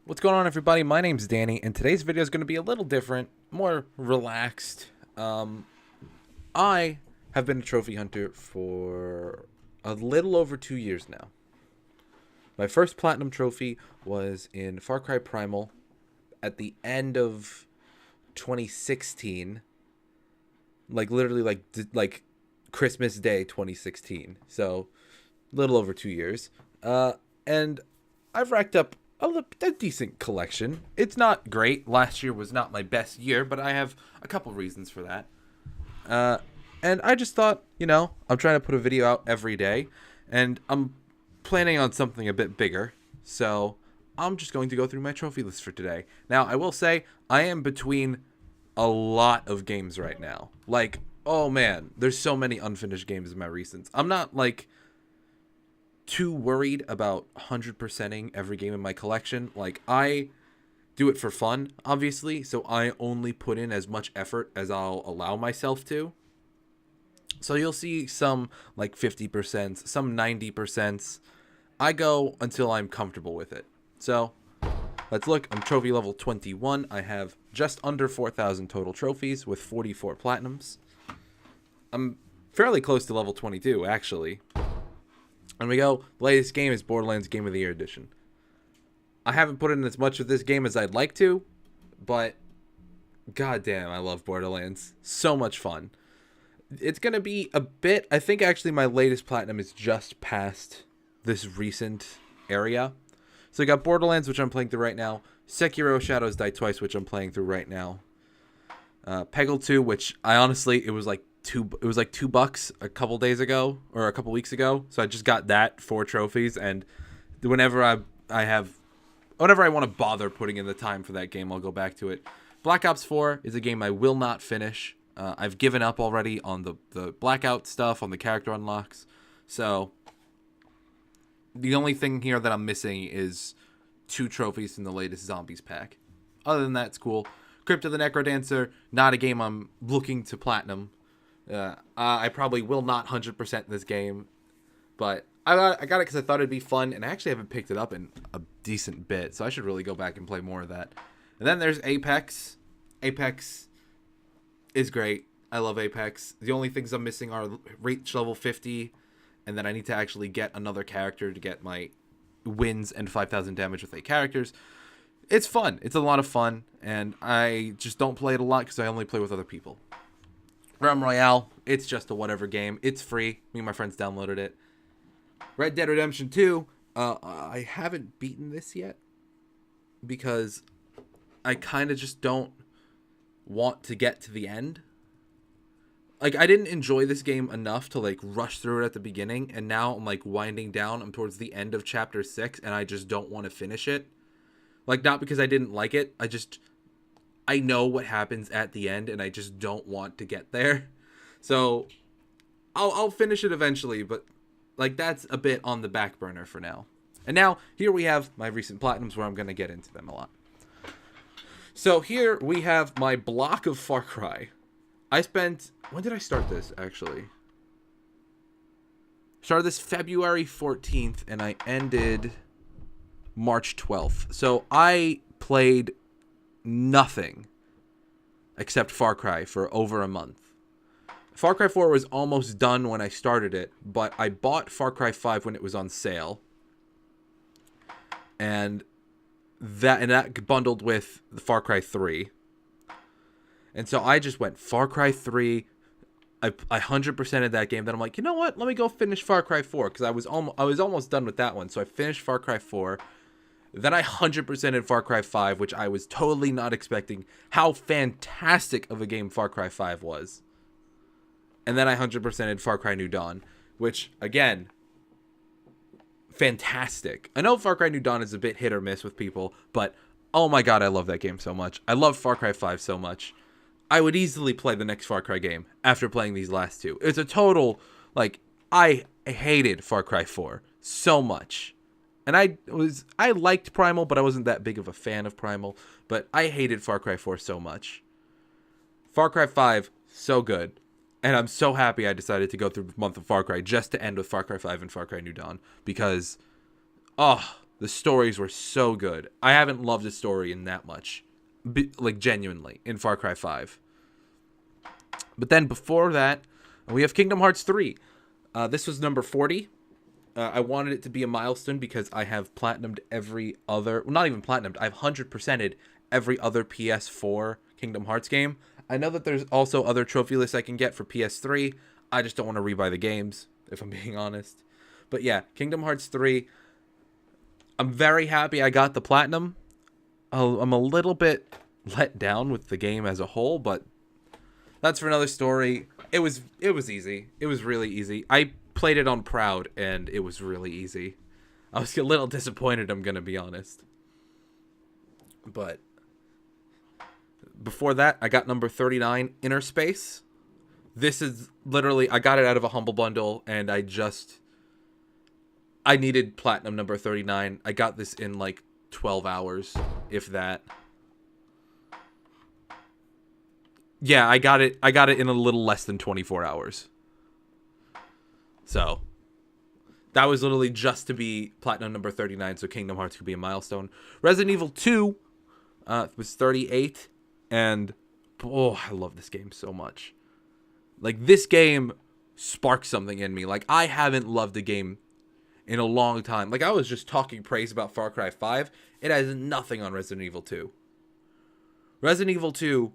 What's going on, everybody? My name's Danny, and today's video is going to be a little different, more relaxed. I have been a trophy hunter for a little over 2 years now. My first platinum trophy was in Far Cry Primal at the end of 2016, literally like Christmas Day 2016. So a little over 2 years, and I've racked up a decent collection. It's not great. Last year was not my best year, but I have a couple reasons for that. And I just thought, I'm trying to put a video out every day, and I'm planning on something a bit bigger. So I'm just going to go through my trophy list for today. Now, I will say I am between a lot of games right now. Like, oh man, there's so many unfinished games in my recents. I'm not too worried about 100%ing every game in my collection. Like, I do it for fun, obviously, so I only put in as much effort as I'll allow myself to. So you'll see some 50%, some 90%. I go until I'm comfortable with it. So let's look. I'm trophy level 21. I have just under 4,000 total trophies with 44 platinums. I'm fairly close to level 22, actually. And we go, the latest game is Borderlands Game of the Year Edition. I haven't put in as much of this game as I'd like to, but goddamn, I love Borderlands. So much fun. It's going to be a bit, I think actually my latest platinum is just past this recent area. So I got Borderlands, which I'm playing through right now. Sekiro Shadows Die Twice, which I'm playing through right now. Peggle 2, which I honestly, it was like $2 a couple days ago or a couple weeks ago. So I just got that 4 trophies, and whenever I want to bother putting in the time for that game, I'll go back to it. Black Ops 4 is a game I will not finish. I've given up already on the blackout stuff, on the character unlocks. So the only thing here that I'm missing is 2 trophies from the latest Zombies pack. Other than that, it's cool. Crypt of the Necrodancer, not a game I'm looking to platinum. I probably will not 100% this game, but I got it because I thought it'd be fun, and I actually haven't picked it up in a decent bit, so I should really go back and play more of that. And then there's Apex. Apex is great. I love Apex. The only things I'm missing are reach level 50, and then I need to actually get another character to get my wins and 5,000 damage with 8 characters. It's fun. It's a lot of fun, and I just don't play it a lot because I only play with other people. Realm Royale, it's just a whatever game. It's free. Me and my friends downloaded it. Red Dead Redemption 2, I haven't beaten this yet because I kind of just don't want to get to the end. I didn't enjoy this game enough to rush through it at the beginning, and now I'm winding down. I'm towards the end of chapter 6, and I just don't want to finish it. Not because I didn't like it, I know what happens at the end, and I just don't want to get there. So I'll finish it eventually, but that's a bit on the back burner for now. And now here we have my recent platinums where I'm going to get into them a lot. So here we have my block of Far Cry. When did I start this, actually? Started this February 14th, and I ended March 12th. So I played nothing except Far Cry for over a month. Far Cry 4 was almost done when I started it, but I bought Far Cry 5 when it was on sale. And that bundled with the Far Cry 3. And so I just went Far Cry 3. I 100%ed that game. Then I'm like, you know what? Let me go finish Far Cry 4 because I was almost done with that one. So I finished Far Cry 4. Then I 100%ed Far Cry 5, which I was totally not expecting how fantastic of a game Far Cry 5 was. And then I 100%ed Far Cry New Dawn, which, again, fantastic. I know Far Cry New Dawn is a bit hit or miss with people, but oh my god, I love that game so much. I love Far Cry 5 so much. I would easily play the next Far Cry game after playing these last 2. It's a total, I hated Far Cry 4 so much. And I liked Primal, but I wasn't that big of a fan of Primal. But I hated Far Cry 4 so much. Far Cry 5, so good. And I'm so happy I decided to go through the month of Far Cry just to end with Far Cry 5 and Far Cry New Dawn. Because, The stories were so good. I haven't loved a story in that much. Like, genuinely, in Far Cry 5. But then before that, we have Kingdom Hearts 3. This was number 40. I wanted it to be a milestone because I have platinumed every other... Well, not even platinumed. I've 100%ed every other PS4 Kingdom Hearts game. I know that there's also other trophy lists I can get for PS3. I just don't want to rebuy the games, if I'm being honest. But yeah, Kingdom Hearts 3. I'm very happy I got the platinum. I'm a little bit let down with the game as a whole, but that's for another story. It was easy. It was really easy. I played it on Proud, and it was really easy. I was a little disappointed, I'm going to be honest. But before that, I got number 39, Innerspace. This is literally, I got it out of a Humble Bundle, and I needed platinum number 39. I got this in like 12 hours, if that. Yeah, I got it in a little less than 24 hours. So, that was literally just to be platinum number 39, so Kingdom Hearts could be a milestone. Resident Evil 2 was 38, and oh, I love this game so much. Like, this game sparked something in me. Like, I haven't loved a game in a long time. Like, I was just talking praise about Far Cry 5. It has nothing on Resident Evil 2. Resident Evil 2,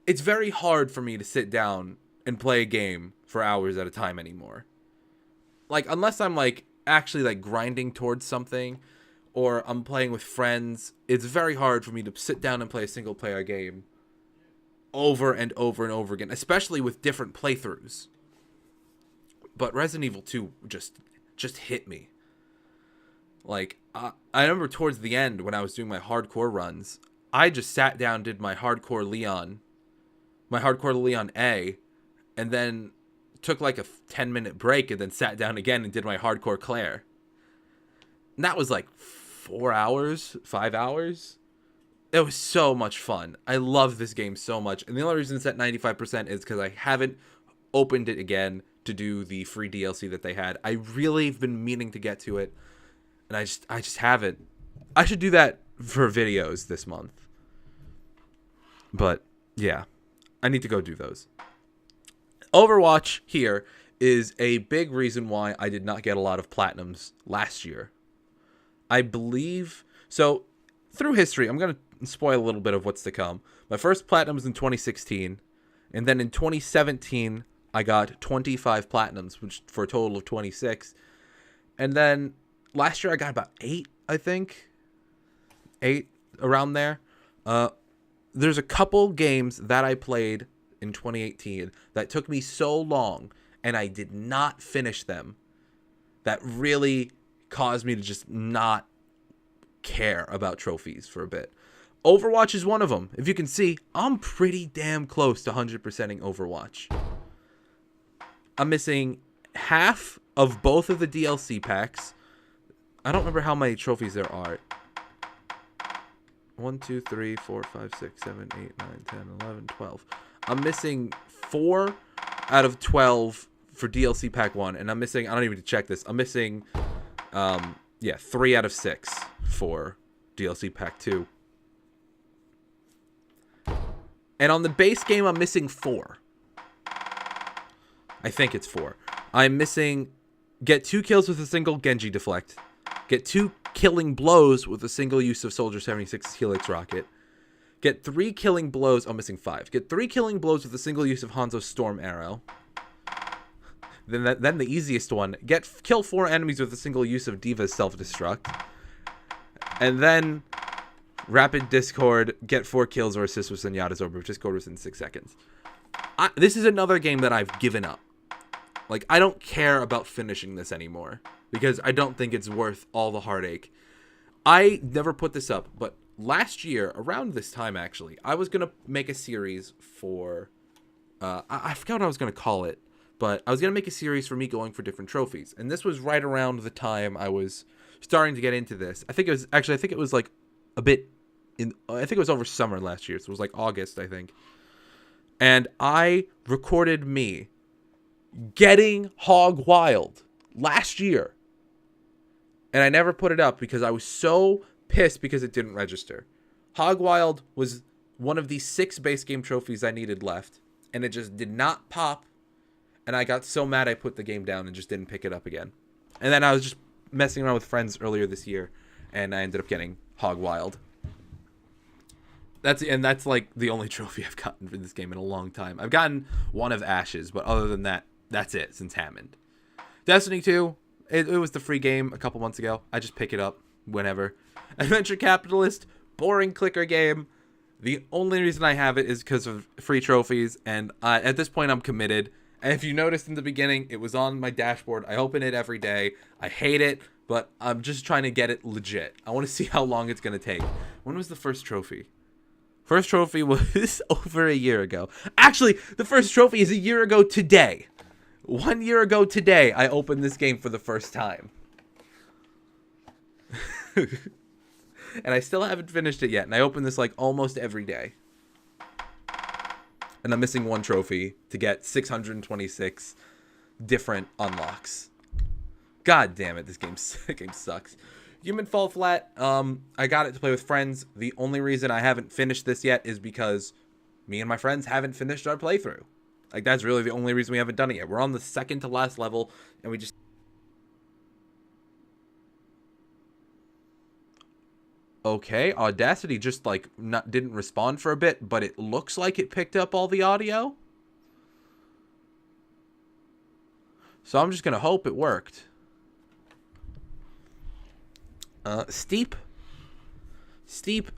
it's very hard for me to sit down and play a game for hours at a time anymore. Like, unless I'm, like, actually, like, grinding towards something, or I'm playing with friends, it's very hard for me to sit down and play a single-player game over and over and over again, especially with different playthroughs. But Resident Evil 2 just hit me. Like, I remember towards the end when I was doing my hardcore runs, I just sat down, did my hardcore Leon A, and then took like a 10-minute break and then sat down again and did my hardcore Claire. And that was like 4 hours, 5 hours. It was so much fun. I love this game so much. And the only reason it's at 95% is because I haven't opened it again to do the free DLC that they had. I really have been meaning to get to it, and I just haven't. I should do that for videos this month. But yeah, I need to go do those. Overwatch here is a big reason why I did not get a lot of platinums last year. I believe so. Through history, I'm going to spoil a little bit of what's to come. My first platinum was in 2016, and then in 2017, I got 25 platinums, which for a total of 26. And then last year, I got about 8, I think. 8, around there. There's a couple games that I played in 2018 that took me so long, and I did not finish them, that really caused me to just not care about trophies for a bit. Overwatch is one of them. If you can see, I'm pretty damn close to 100%ing Overwatch. I'm missing half of both of the DLC packs. I don't remember how many trophies there are. 1, 2, 3, 4, 5, 6, 7, 8, 9, 10, 11, 12. I'm missing 4 out of 12 for DLC pack 1, and I'm missing, I don't even need to check this, I'm missing 3 out of 6 for DLC pack 2. And on the base game, I'm missing 4. I think it's 4. I'm missing get 2 kills with a single Genji deflect, get 2 killing blows with a single use of Soldier 76 Helix rocket, get 3 killing blows, I'm missing 5, get 3 killing blows with a single use of Hanzo's Storm Arrow. Then the easiest one, kill 4 enemies with a single use of Diva's Self-Destruct. And then Rapid Discord, get 4 kills or assists with Zenyatta's Orb, which just goes within 6 seconds. This is another game that I've given up. Like, I don't care about finishing this anymore, because I don't think it's worth all the heartache. I never put this up, but last year, around this time actually, I was going to make a series for, I forgot what I was going to call it, but I was going to make a series for me going for different trophies. And this was right around the time I was starting to get into this. I think it was like a bit I think it was over summer last year. So it was like August, I think. And I recorded me getting hog wild last year and I never put it up because I was so pissed because it didn't register. Hog Wild was one of the 6 base game trophies I needed left, and it just did not pop, and I got so mad I put the game down and just didn't pick it up again. And then I was just messing around with friends earlier this year, and I ended up getting Hog Wild. That's like the only trophy I've gotten for this game in a long time. I've gotten one of Ashes, but other than that, that's it since Hammond. Destiny 2, it was the free game a couple months ago. I just pick it up whenever. Adventure Capitalist, boring clicker game. The only reason I have it is because of free trophies, and at this point I'm committed. And if you noticed in the beginning, it was on my dashboard. I open it every day. I hate it, but I'm just trying to get it legit. I want to see how long it's going to take. When was the first trophy? First trophy was over a year ago. Actually, the first trophy is a year ago today. 1 year ago today, I opened this game for the first time. And I still haven't finished it yet. And I open this like almost every day. And I'm missing 1 trophy to get 626 different unlocks. God damn it, this game sucks. Human Fall Flat, I got it to play with friends. The only reason I haven't finished this yet is because me and my friends haven't finished our playthrough. Like, that's really the only reason we haven't done it yet. We're on the second to last level, and we just... Okay, Audacity just, like, didn't respond for a bit, but it looks like it picked up all the audio. So I'm just gonna hope it worked. Steep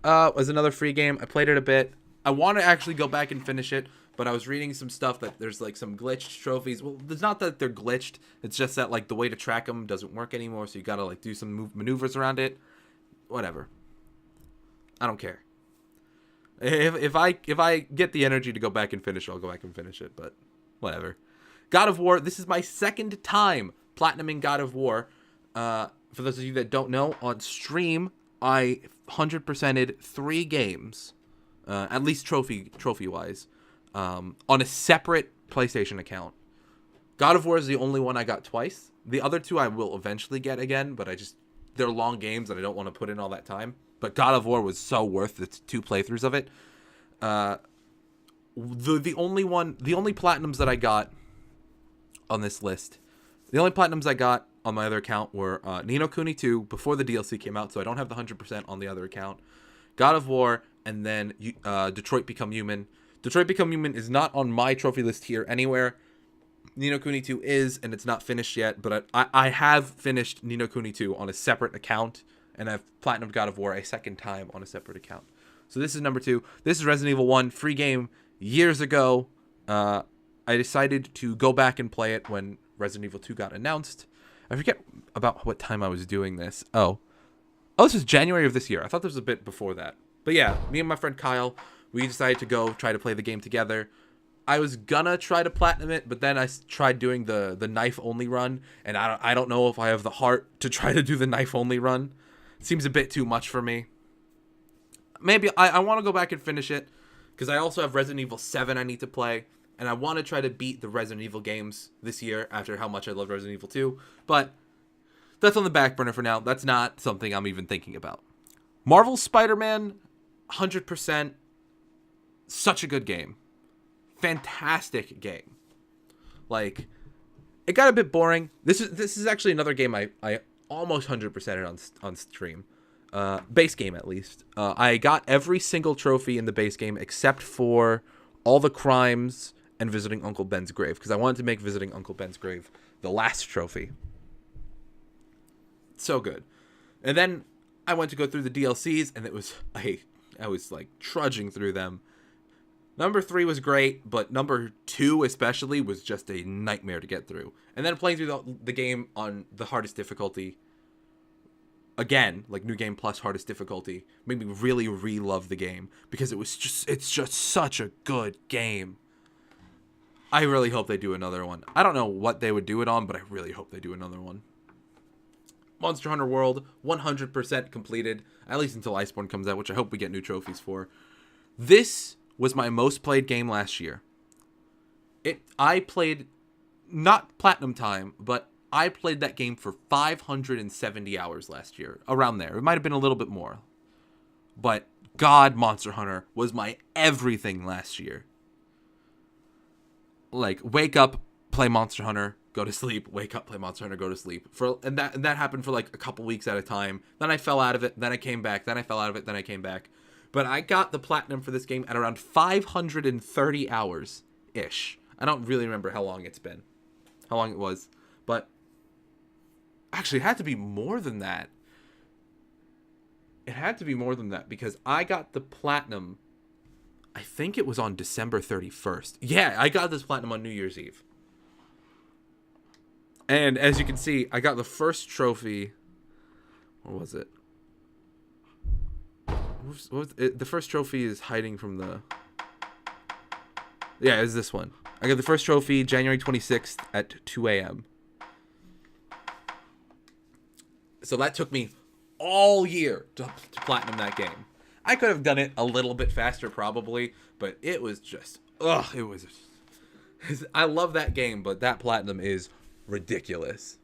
was another free game. I played it a bit. I want to actually go back and finish it, but I was reading some stuff that there's like some glitched trophies. Well, it's not that they're glitched. It's just that like the way to track them doesn't work anymore, so you gotta like do some maneuvers around it. Whatever. I don't care. If I get the energy to go back and finish it, I'll go back and finish it, but whatever. God of War. This is my second time platinuming God of War. For those of you that don't know, on stream, I 100%ed 3 games, at least trophy-wise, on a separate PlayStation account. God of War is the only one I got twice. The other 2 I will eventually get again, but they're long games and I don't want to put in all that time. But God of War was so worth the 2 playthroughs of it. The only platinums that I got on this list, the only platinums I got on my other account were Ni no Kuni 2 before the DLC came out, so I don't have the 100% on the other account. God of War, and then Detroit Become Human. Detroit Become Human is not on my trophy list here anywhere. Ni no Kuni 2 is, and it's not finished yet, but I have finished Ni no Kuni 2 on a separate account, and I've platinumed God of War a second time on a separate account. So this is number 2. This is Resident Evil 1, free game years ago. I decided to go back and play it when Resident Evil 2 got announced. I forget about what time I was doing this. Oh, this was January of this year. I thought this was a bit before that. But yeah, me and my friend Kyle, we decided to go try to play the game together. I was gonna try to platinum it, but then I tried doing the knife only run, and I don't know if I have the heart to try to do the knife only run. It seems a bit too much for me. Maybe I want to go back and finish it, because I also have Resident Evil 7 I need to play. And I want to try to beat the Resident Evil games this year after how much I love Resident Evil 2. But that's on the back burner for now. That's not something I'm even thinking about. Marvel's Spider-Man, 100%. Such a good game. Fantastic game. Like, it got a bit boring. This is actually another game I almost 100%ed on stream. Base game, at least. I got every single trophy in the base game except for all the crimes and visiting Uncle Ben's grave, because I wanted to make visiting Uncle Ben's grave the last trophy. So good. And then I went to go through the DLCs, and it was I was like trudging through them. Number 3 was great, but number 2 especially was just a nightmare to get through. And then playing through the game on the hardest difficulty, again, like New Game Plus hardest difficulty, made me really re-love the game, because it's just such a good game. I really hope they do another one. I don't know what they would do it on, but I really hope they do another one. Monster Hunter World, 100% completed, at least until Iceborne comes out, which I hope we get new trophies for. This was my most played game last year. I played, not platinum time, but I played that game for 570 hours last year. Around there. It might have been a little bit more. But God, Monster Hunter was my everything last year. Like, wake up, play Monster Hunter, go to sleep, wake up, play Monster Hunter, go to sleep. And that happened for like a couple weeks at a time. Then I fell out of it, then I came back, then I fell out of it, then I came back. But I got the platinum for this game at around 530 hours-ish. I don't really remember how long it's been. How long it was. But actually, it had to be more than that. It had to be more than that because I got the platinum, I think it was on December 31st. Yeah, I got this platinum on New Year's Eve. And as you can see, I got the first trophy. What was it? What was it? The first trophy is hiding from the... Yeah, it was this one. I got the first trophy January 26th at 2 a.m. So that took me all year to platinum that game. I could have done it a little bit faster probably, but it was just... Ugh, it was... I love that game, but that platinum is ridiculous.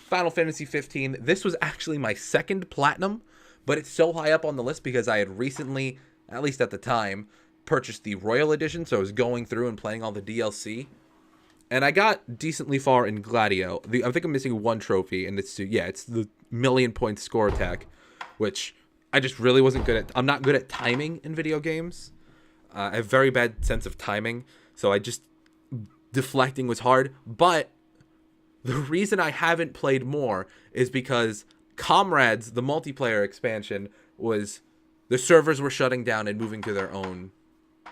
Final Fantasy 15. This was actually my second platinum, but it's so high up on the list because I had recently, at least at the time, purchased the Royal Edition, so I was going through and playing all the DLC. And I got decently far in Gladio. I think I'm missing one trophy, and it's the 1,000,000 point score attack, which I just really wasn't good at. I'm not good at timing in video games. I have very bad sense of timing, so deflecting was hard. But the reason I haven't played more is because Comrades, the multiplayer expansion, the servers were shutting down and moving to their own.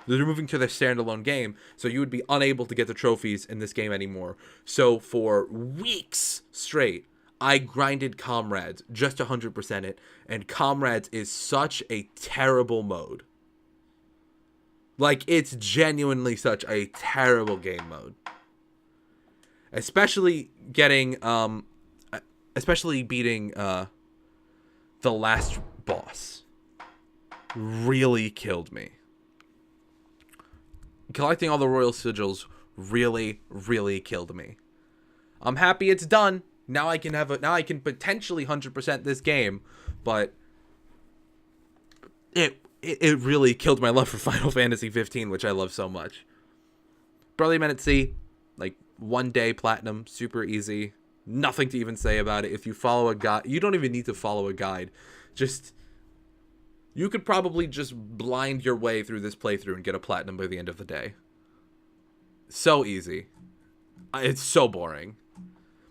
They're moving to their standalone game, so you would be unable to get the trophies in this game anymore. So for weeks straight, I grinded Comrades just 100% it, and Comrades is such a terrible mode. Like, it's genuinely such a terrible game mode. Especially beating the last boss really killed me. Collecting all the royal sigils really, really killed me. I'm happy it's done. Now I can potentially 100% this game, but it really killed my love for Final Fantasy 15, which I love so much. Bravely Men at Sea, like 1 day platinum, super easy. Nothing to even say about it. If you follow a guide, you don't even need to follow a guide. You could probably just blind your way through this playthrough and get a platinum by the end of the day. So easy. It's so boring.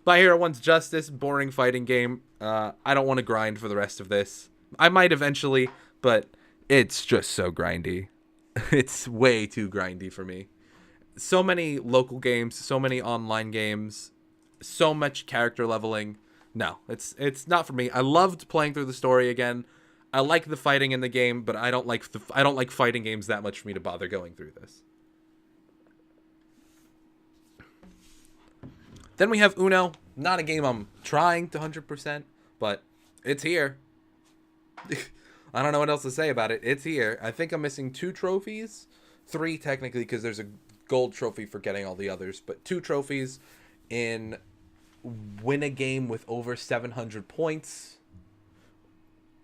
My Hero Wants Justice, boring fighting game. I don't want to grind for the rest of this. I might eventually, but it's just so grindy. It's way too grindy for me. So many local games, so many online games, so much character leveling. No, it's not for me. I loved playing through the story again. I like the fighting in the game, but I don't like fighting games that much for me to bother going through this. Then we have Uno. Not a game I'm trying to 100%, but it's here. I don't know what else to say about it. It's here. I think I'm missing 2 trophies. 3 technically, because there's a gold trophy for getting all the others. But 2 trophies in win a game with over 700 points.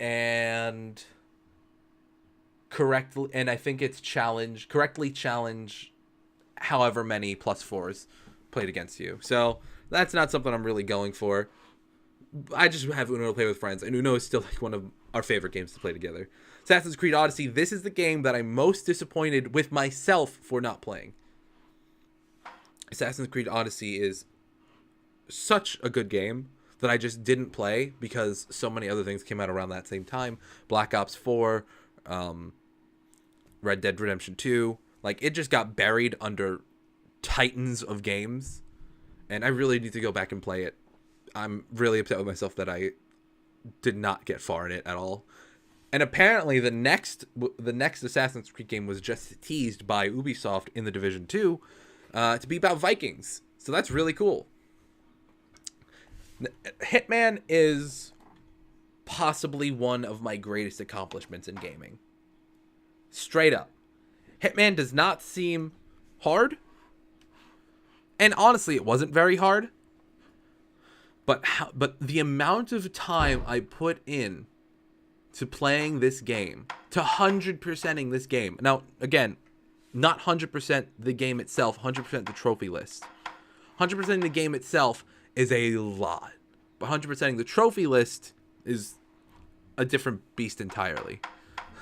And I think it's correctly challenge however many +4s played against you. So that's not something I'm really going for. I just have Uno to play with friends, and Uno is still like one of our favorite games to play together. Assassin's Creed Odyssey, this is the game that I'm most disappointed with myself for not playing. Assassin's Creed Odyssey is such a good game that I just didn't play because so many other things came out around that same time. Black Ops 4, Red Dead Redemption 2. Like, it just got buried under titans of games, and I really need to go back and play it. I'm really upset with myself that I did not get far in it at all. And apparently the next Assassin's Creed game was just teased by Ubisoft in The Division 2 to be about Vikings. So that's really cool. Hitman is possibly one of my greatest accomplishments in gaming. Straight up. Hitman does not seem hard. And honestly, it wasn't very hard. But the amount of time I put in to playing this game, to 100%ing this game. Now, again, not 100% the game itself, 100% the trophy list. 100% the game itself is a lot. But 100%ing the trophy list is a different beast entirely.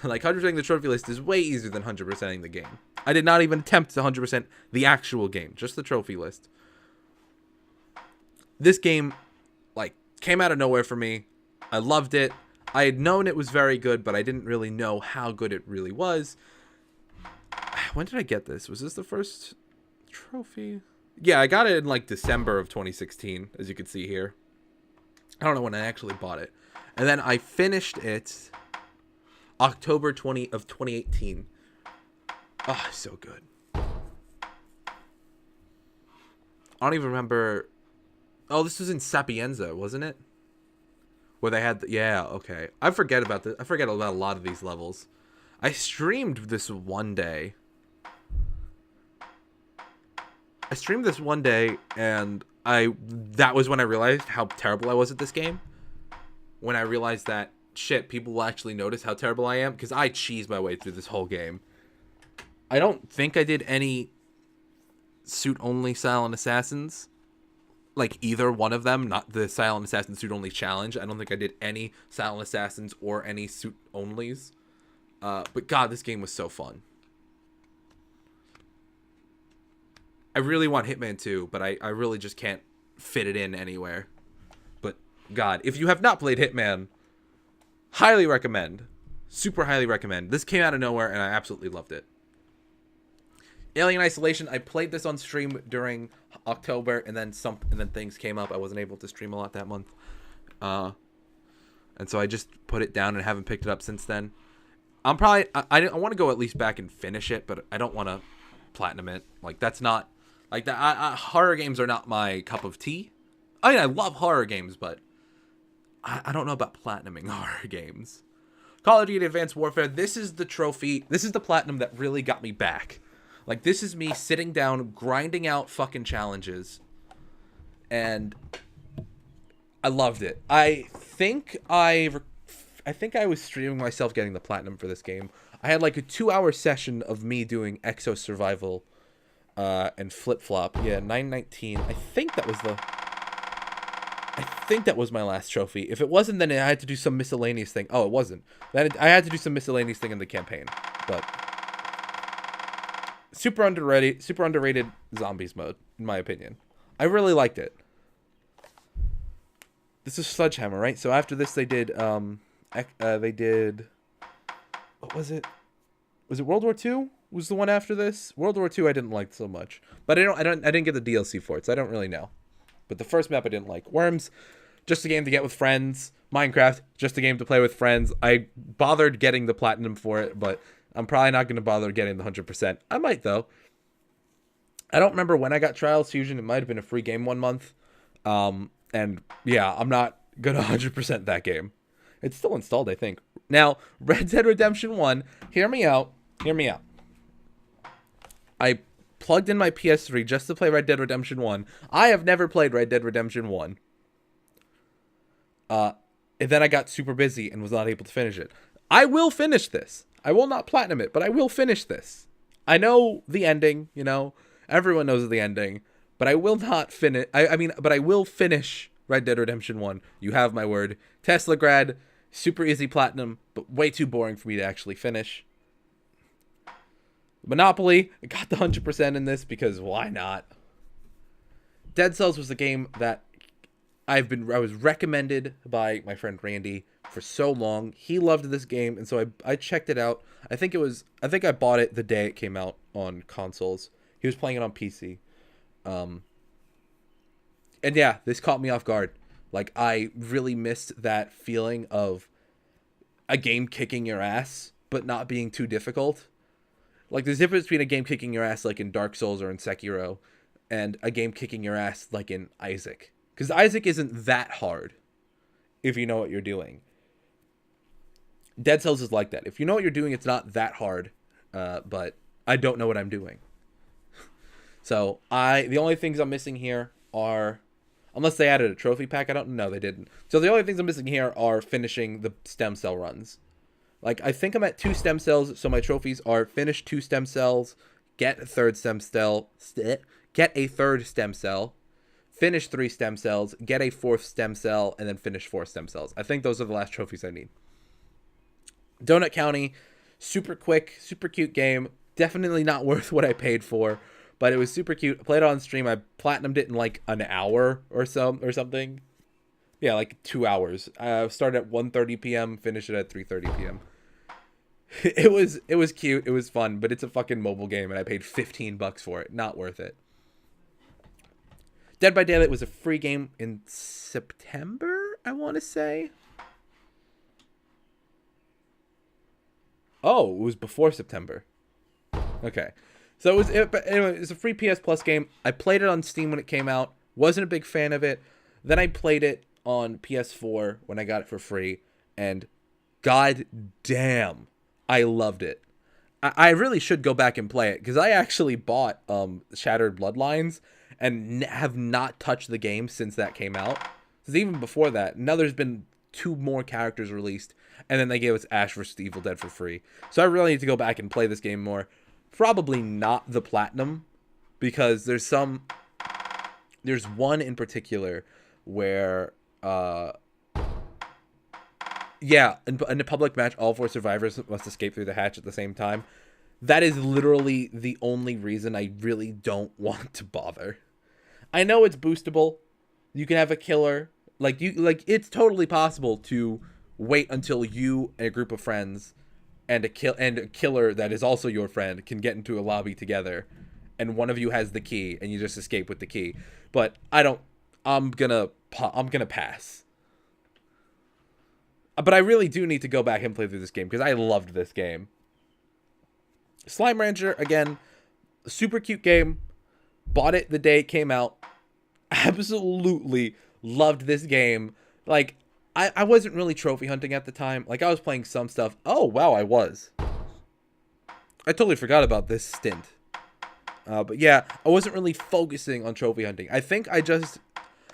Like, 100%ing the trophy list is way easier than 100%ing the game. I did not even attempt to 100% the actual game, just the trophy list. This game, like, came out of nowhere for me. I loved it. I had known it was very good, but I didn't really know how good it really was. When did I get this? Was this the first trophy? Yeah, I got it in, like, December of 2016, as you can see here. I don't know when I actually bought it. And then I finished it October 2018. Oh, so good. I don't even remember. Oh, this was in Sapienza, wasn't it? Where they had yeah, okay. I forget about this. I forget about a lot of these levels. I streamed this one day. And that was when I realized how terrible I was at this game. When I realized that shit, people will actually notice how terrible I am, because I cheesed my way through this whole game. I don't think I did any suit only Silent Assassins. Like, either one of them, not the Silent Assassin suit only challenge. I don't think I did any Silent Assassins or any suit onlys. But God, this game was so fun. I really want Hitman 2, but I really just can't fit it in anywhere. But God, if you have not played Hitman, highly recommend. Super highly recommend. This came out of nowhere and I absolutely loved it. Alien Isolation, I played this on stream during October, and then things came up. I wasn't able to stream a lot that month. And so I just put it down and haven't picked it up since then. I want to go at least back and finish it, but I don't want to platinum it. Like, that's not like that. Horror games are not my cup of tea. I mean, I love horror games, but I don't know about platinuming horror games. Call of Duty Advanced Warfare, this is the trophy. This is the platinum that really got me back. Like, this is me sitting down, grinding out fucking challenges. And I loved it. I think I was streaming myself getting the platinum for this game. I had like a 2-hour session of me doing Exo Survival and Flip Flop. Yeah, 919. I think that was my last trophy. If it wasn't, then I had to do some miscellaneous thing. Oh, it wasn't. Then I had to do some miscellaneous thing in the campaign. But super underrated zombies mode, in my opinion. I really liked it. This is Sledgehammer, right? So after this, they did what was it? Was it World War II? Was the one after this? World War II I didn't like so much, but I didn't get the DLC for it, so I don't really know. But the first map I didn't like. Worms, just a game to get with friends. Minecraft, just a game to play with friends. I bothered getting the platinum for it, but I'm probably not going to bother getting the 100%. I might, though. I don't remember when I got Trials Fusion. It might have been a free game one month. And yeah, I'm not going to 100% that game. It's still installed, I think. Now, Red Dead Redemption 1, hear me out. I plugged in my PS3 just to play Red Dead Redemption 1. I have never played Red Dead Redemption 1. And then I got super busy and was not able to finish it. I will finish this. I will not platinum it, but I will finish this. I know the ending, you know. Everyone knows the ending. But I will not finish. But I will finish Red Dead Redemption 1. You have my word. Teslagrad, super easy platinum, but way too boring for me to actually finish. Monopoly, I got the 100% in this because why not? Dead Cells was a game that I was recommended by my friend Randy for so long. He loved this game, and so I checked it out. I think I bought it the day it came out on consoles. He was playing it on PC. And yeah, this caught me off guard. Like, I really missed that feeling of a game kicking your ass, but not being too difficult. Like, there's a difference between a game kicking your ass like in Dark Souls or in Sekiro, and a game kicking your ass like in Isaac. Because Isaac isn't that hard, if you know what you're doing. Dead Cells is like that. If you know what you're doing, it's not that hard, but I don't know what I'm doing. So, the only things I'm missing here are... Unless they added a trophy pack. I don't know. They didn't. So the only things I'm missing here are finishing the stem cell runs. Like, I think I'm at 2 stem cells, so my trophies are finish 2 stem cells, get a third stem cell, finish 3 stem cells, get a 4th stem cell, and then finish 4 stem cells. I think those are the last trophies I need. Donut County, super quick, super cute game. Definitely not worth what I paid for, but it was super cute. I played it on stream. I platinumed it in like an hour or something. Yeah, like 2 hours. Started at 1:30 p.m., finished it at 3:30 p.m. It was cute. It was fun, but it's a fucking mobile game, and I paid $15 for it. Not worth it. Dead by Daylight was a free game in September, I want to say. Oh, it was before September. Okay. So but anyway, it was a free PS Plus game. I played it on Steam when it came out. Wasn't a big fan of it. Then I played it on PS4 when I got it for free. And god damn, I loved it. I really should go back and play it, because I actually bought Shattered Bloodlines and have not touched the game since that came out. Because even before that, now there's been 2 more characters released, and then they gave us Ash vs. Evil Dead for free. So I really need to go back and play this game more. Probably not the platinum, because there's one in particular where yeah, in a public match, all 4 survivors must escape through the hatch at the same time. That is literally the only reason I really don't want to bother. I know it's boostable. You can have a killer. Like it's totally possible to wait until you and a group of friends and a killer that is also your friend can get into a lobby together, and one of you has the key and you just escape with the key. But I'm gonna pass. But I really do need to go back and play through this game, because I loved this game. Slime Rancher, again, super cute game. Bought it the day it came out. Absolutely loved this game. Like, I wasn't really trophy hunting at the time. Like, I was playing some stuff. Oh, wow, I was. I totally forgot about this stint. But yeah, I wasn't really focusing on trophy hunting. I think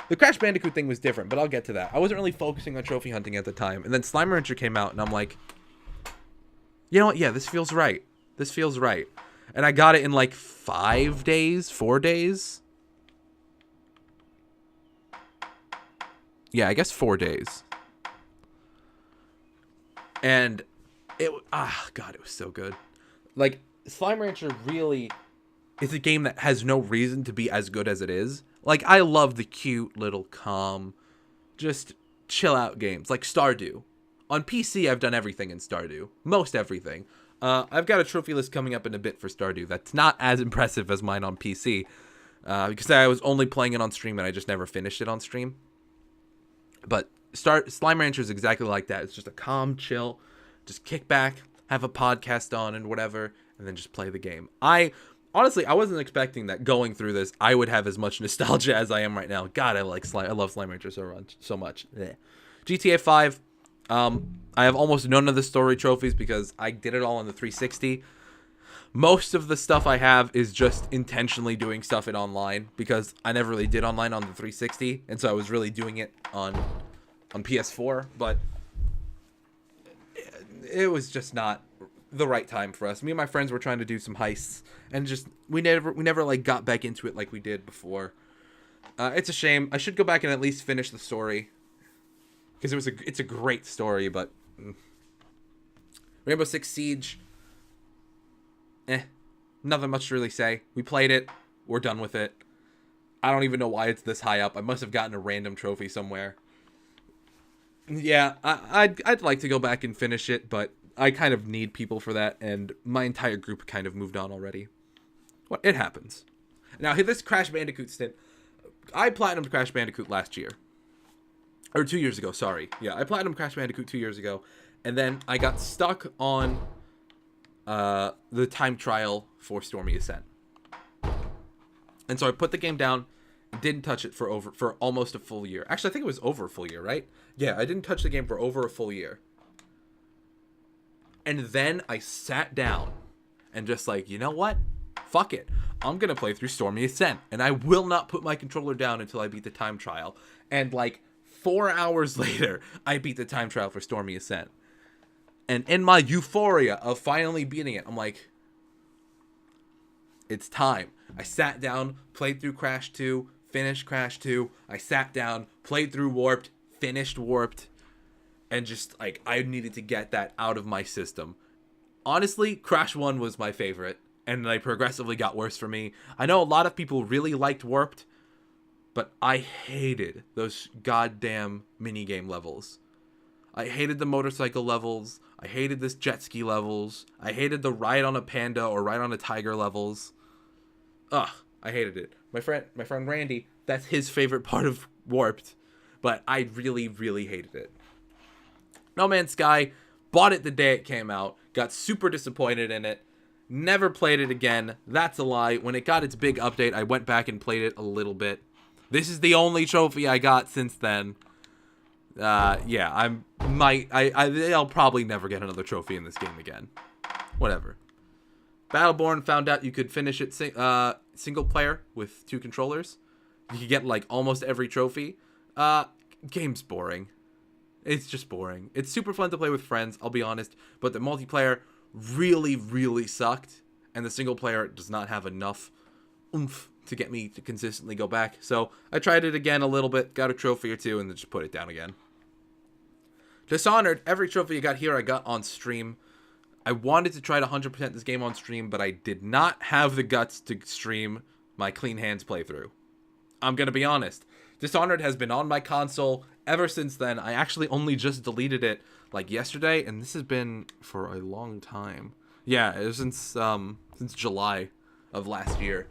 the Crash Bandicoot thing was different, but I'll get to that. I wasn't really focusing on trophy hunting at the time. And then Slime Rancher came out, and I'm like, you know what? Yeah, this feels right. This feels right. And I got it in like 4 days. Yeah, I guess 4 days. And God, it was so good. Like, Slime Rancher really is a game that has no reason to be as good as it is. Like, I love the cute little calm, just chill out games like Stardew. On PC, I've done everything in Stardew. Most everything. I've got a trophy list coming up in a bit for Stardew that's not as impressive as mine on PC. Because I was only playing it on stream and I just never finished it on stream. But Slime Rancher is exactly like that. It's just a calm, chill, just kick back, have a podcast on and whatever, and then just play the game. Honestly, I wasn't expecting that going through this, I would have as much nostalgia as I am right now. God, I love Slime Rancher so much. Blech. GTA 5, I have almost none of the story trophies because I did it all on the 360. Most of the stuff I have is just intentionally doing stuff in online, because I never really did online on the 360, and so I was really doing it on PS4, but it was just not the right time for us. Me and my friends were trying to do some heists, and just we never like got back into it like we did before. It's a shame. I should go back and at least finish the story, because it's a great story. But Rainbow Six Siege, nothing much to really say. We played it. We're done with it. I don't even know why it's this high up. I must have gotten a random trophy somewhere. Yeah, I'd like to go back and finish it, but I kind of need people for that, and my entire group kind of moved on already. What? It happens. Now, this Crash Bandicoot stint, I platinumed Crash Bandicoot last year. Or 2 years ago, sorry. Yeah, I platinumed Crash Bandicoot 2 years ago, and then I got stuck on the time trial for Stormy Ascent. And so I put the game down, didn't touch it for almost a full year. Actually, I think it was over a full year, right? Yeah, I didn't touch the game for over a full year. And then I sat down and just like, you know what? Fuck it. I'm going to play through Stormy Ascent. And I will not put my controller down until I beat the time trial. And like 4 hours later, I beat the time trial for Stormy Ascent. And in my euphoria of finally beating it, I'm like, it's time. I sat down, played through Crash 2, finished Crash 2. I sat down, played through Warped, finished Warped. And just, like, I needed to get that out of my system. Honestly, Crash 1 was my favorite. And they progressively got worse for me. I know a lot of people really liked Warped. But I hated those goddamn minigame levels. I hated the motorcycle levels. I hated this jet ski levels. I hated the ride on a panda or ride on a tiger levels. Ugh, I hated it. My friend Randy, that's his favorite part of Warped. But I really, really hated it. No Man's Sky, bought it the day it came out. Got super disappointed in it. Never played it again. That's a lie. When it got its big update, I went back and played it a little bit. This is the only trophy I got since then. Yeah, I'll probably never get another trophy in this game again. Whatever. Battleborn, found out you could finish it single player with 2 controllers. You could get like almost every trophy. Game's boring. It's just boring. It's super fun to play with friends, I'll be honest, but the multiplayer really, really sucked, and the single player does not have enough oomph to get me to consistently go back. So I tried it again a little bit, got a trophy or 2, and then just put it down again. Dishonored, every trophy I got here I got on stream. I wanted to try to 100% this game on stream, but I did not have the guts to stream my Clean Hands playthrough. I'm going to be honest. Dishonored has been on my console ever since then. I actually only just deleted it like yesterday, and this has been for a long time. Yeah, it was since July of last year.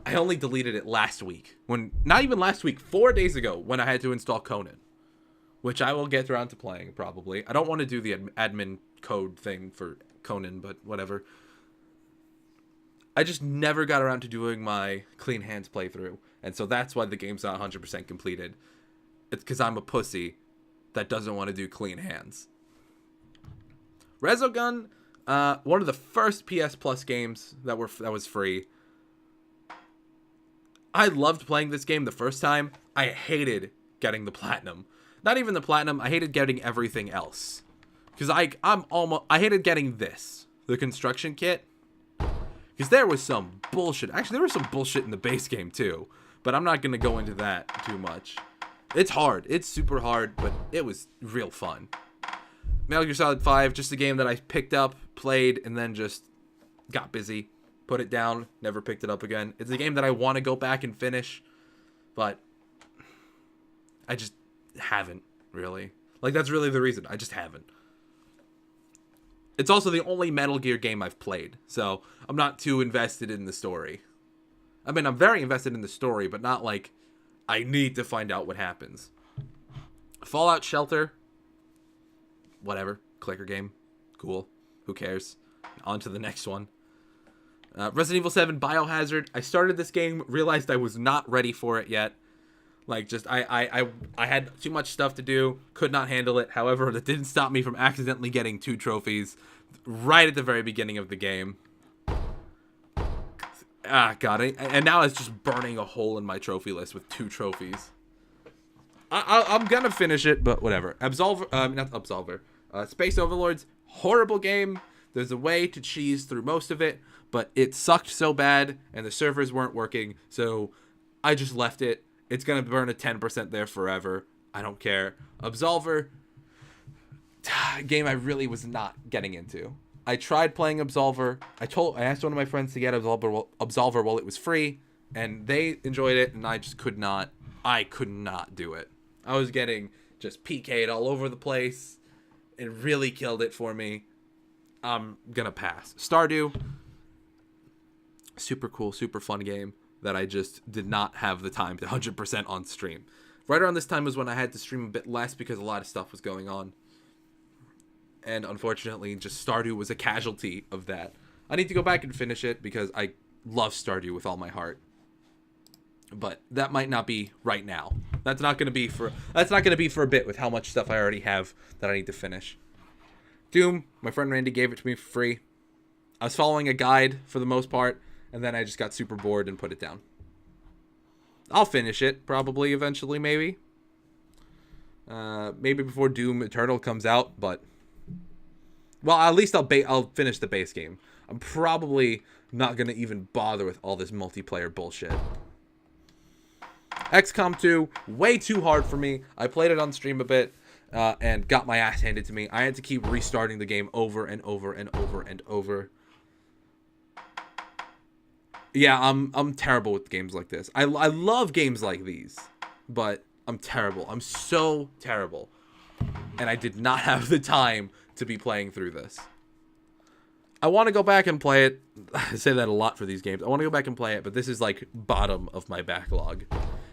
I only deleted it last week. Not even last week, 4 days ago, when I had to install Conan. Which I will get around to playing, probably. I don't want to do the admin code thing for Conan, but whatever. I just never got around to doing my Clean Hands playthrough. And so that's why the game's not 100% completed. It's because I'm a pussy that doesn't want to do Clean Hands. Resogun, one of the first PS Plus games that was free. I loved playing this game the first time. I hated getting the platinum. Not even the platinum. I hated getting everything else. Because I hated getting this. The construction kit. Because there was some bullshit. Actually, there was some bullshit in the base game too. But I'm not going to go into that too much. It's hard. It's super hard. But it was real fun. Metal Gear Solid 5. Just a game that I picked up, played, and then just got busy. Put it down. Never picked it up again. It's a game that I want to go back and finish. But I just haven't, really. Like, that's really the reason. I just haven't. It's also the only Metal Gear game I've played, so I'm not too invested in the story. I mean, I'm very invested in the story, but not like I need to find out what happens. Fallout Shelter. Whatever. Clicker game. Cool. Who cares? On to the next one. Resident Evil 7 Biohazard. I started this game, realized I was not ready for it yet. Like, just, I had too much stuff to do, could not handle it. However, that didn't stop me from accidentally getting 2 trophies right at the very beginning of the game. God, and now it's just burning a hole in my trophy list with 2 trophies. I'm gonna finish it, but whatever. Not Absolver. Space Overlords, horrible game. There's a way to cheese through most of it, but it sucked so bad, and the servers weren't working, so I just left it. It's going to burn a 10% there forever. I don't care. Absolver. Game I really was not getting into. I tried playing Absolver. I asked one of my friends to get Absolver while it was free. And they enjoyed it. And I just could not. I could not do it. I was getting just PK'd all over the place. It really killed it for me. I'm going to pass. Stardew. Super cool. Super fun game that I just did not have the time to 100% on stream. Right around this time was when I had to stream a bit less because a lot of stuff was going on. And unfortunately, just Stardew was a casualty of that. I need to go back and finish it because I love Stardew with all my heart. But that might not be right now. That's not going to be for a bit with how much stuff I already have that I need to finish. Doom, my friend Randy gave it to me for free. I was following a guide for the most part. and then I just got super bored and put it down. I'll finish it probably eventually, maybe. Maybe before Doom Eternal comes out, but well, at least I'll finish the base game. I'm probably not gonna even bother with all this multiplayer bullshit. XCOM 2, way too hard for me. I played it on stream a bit and got my ass handed to me. I had to keep restarting the game over and over and over and over. Yeah, I'm terrible with games like this. I love games like these, but I'm terrible. I'm so terrible. And I did not have the time to be playing through this. I want to go back and play it. I say that a lot for these games. I want to go back and play it, but this is like bottom of my backlog.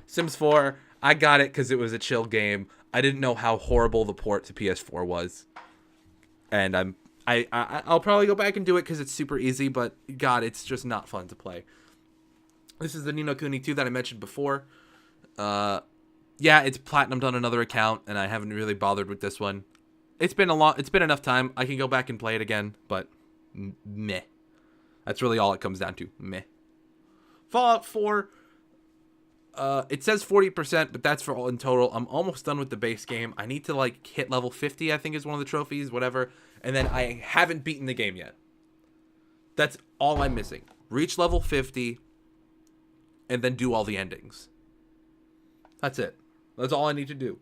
Sims 4, I got it because it was a chill game. I didn't know how horrible the port to PS4 was. And I'll probably go back and do it because it's super easy, but God, it's just not fun to play. This is the Ni no Kuni 2 that I mentioned before. Yeah, it's platinumed on another account, and I haven't really bothered with this one. It's been enough time. I can go back and play it again, but meh. That's really all it comes down to. Meh. Fallout 4. It says 40%, but that's for all in total. I'm almost done with the base game. I need to like hit level 50, I think is one of the trophies, whatever. And then I haven't beaten the game yet. That's all I'm missing. Reach level 50 and then do all the endings. That's it. That's all I need to do.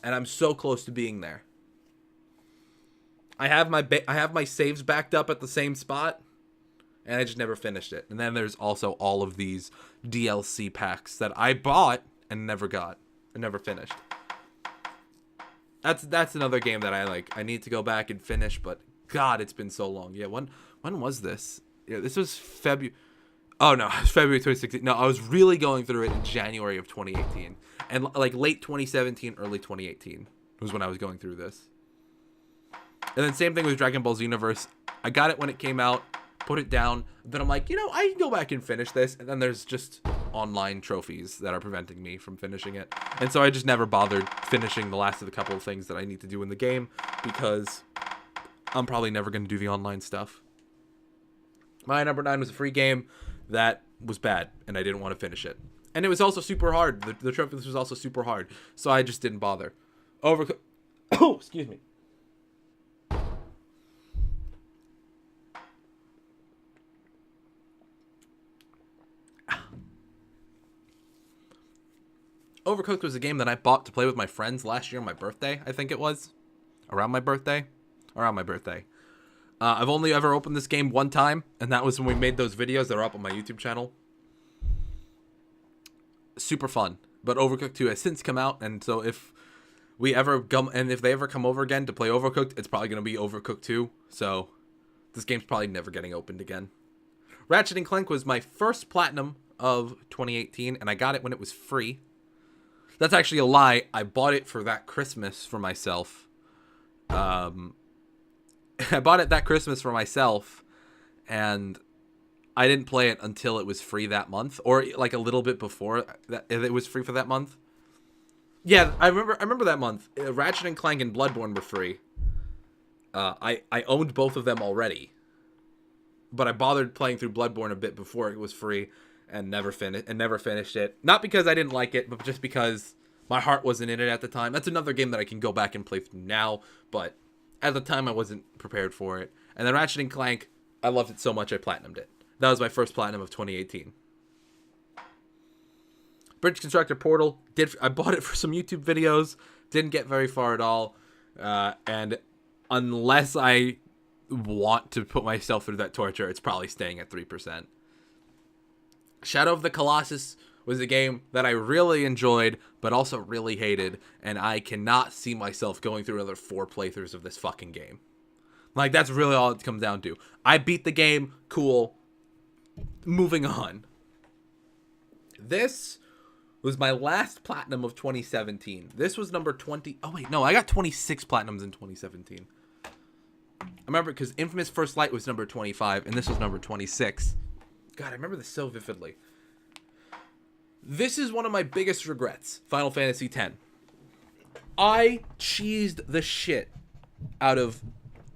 And I'm so close to being there. I have my saves backed up at the same spot. And I just never finished it. And then there's also all of these DLC packs that I bought and never got. And never finished. That's another game that I need to go back and finish, but God, it's been so long. Yeah, when was this? Yeah, this was February. Oh no, it was February 2016. No, I was really going through it in January of 2018. And like late 2017, early 2018 was when I was going through this. And then same thing with Dragon Ball Xenoverse. I got it when it came out. Put it down. Then I'm like, I can go back and finish this. And then there's just online trophies that are preventing me from finishing it. And so I just never bothered finishing the last of the couple of things that I need to do in the game because I'm probably never going to do the online stuff. My number 9 was a free game that was bad, and I didn't want to finish it. And it was also super hard. The trophy list was also super hard, so I just didn't bother. Overcooked. Oh, excuse me. Overcooked was a game that I bought to play with my friends last year on my birthday, I think it was. Around my birthday. I've only ever opened this game one time, and that was when we made those videos that are up on my YouTube channel. Super fun. But Overcooked 2 has since come out, and so if they ever come over again to play Overcooked, it's probably going to be Overcooked 2. So this game's probably never getting opened again. Ratchet and Clank was my first platinum of 2018, and I got it when it was free. That's actually a lie. I bought it for that Christmas for myself. I bought it that Christmas for myself, and I didn't play it until it was free that month, or like a little bit before that it was free for that month. Yeah, I remember that month. Ratchet and Clank and Bloodborne were free. I owned both of them already, but I bothered playing through Bloodborne a bit before it was free. And never finished it. Not because I didn't like it, but just because my heart wasn't in it at the time. That's another game that I can go back and play through now, but at the time I wasn't prepared for it. And then Ratchet and Clank, I loved it so much I platinumed it. That was my first platinum of 2018. Bridge Constructor Portal, I bought it for some YouTube videos, didn't get very far at all, and unless I want to put myself through that torture, it's probably staying at 3%. Shadow of the Colossus was a game that I really enjoyed, but also really hated, and I cannot see myself going through another 4 playthroughs of this fucking game. Like, that's really all it comes down to. I beat the game, cool, moving on. This was my last platinum of 2017. This was number 20. Oh, wait, no, I got 26 platinums in 2017. I remember because Infamous First Light was number 25, and this was number 26. God, I remember this so vividly. This is one of my biggest regrets, Final Fantasy X. I cheesed the shit out of...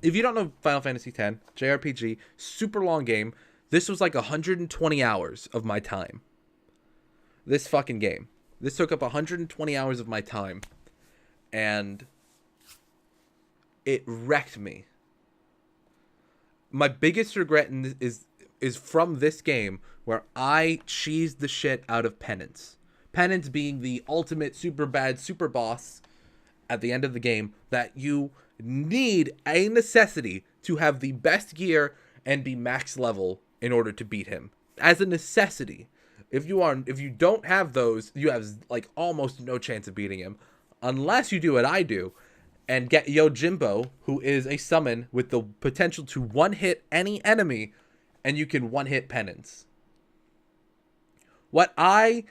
If you don't know Final Fantasy X, JRPG, super long game, This was like 120 hours of my time. This fucking game. This took up 120 hours of my time. And it wrecked me. My biggest regret in this is from this game where I cheesed the shit out of Penance. Penance being the ultimate super bad super boss at the end of the game that you need a necessity to have the best gear and be max level in order to beat him. As a necessity. If you don't have those, you have like almost no chance of beating him. Unless you do what I do and get Yojimbo, who is a summon with the potential to one-hit any enemy, and you can one-hit Penance. What I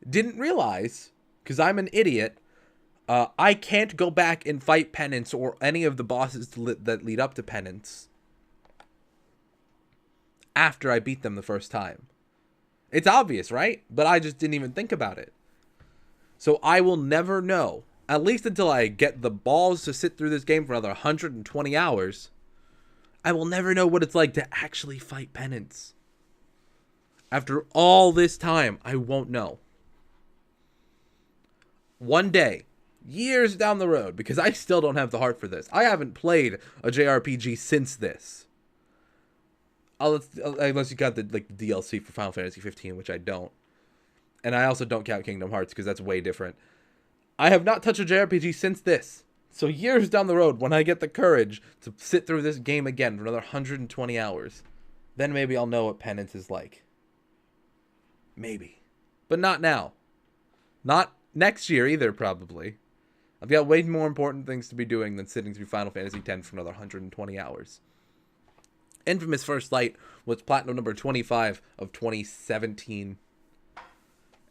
didn't realize, because I'm an idiot, I can't go back and fight Penance or any of the bosses that lead up to Penance after I beat them the first time. It's obvious, right? But I just didn't even think about it. So I will never know, at least until I get the balls to sit through this game for another 120 hours, I will never know what it's like to actually fight Penance. After all this time, I won't know. One day, years down the road, because I still don't have the heart for this. I haven't played a JRPG since this. Unless you got the DLC for Final Fantasy 15, which I don't. And I also don't count Kingdom Hearts because that's way different. I have not touched a JRPG since this. So years down the road, when I get the courage to sit through this game again for another 120 hours, then maybe I'll know what Penance is like. Maybe. But not now. Not next year either, probably. I've got way more important things to be doing than sitting through Final Fantasy X for another 120 hours. Infamous First Light was platinum number 25 of 2017.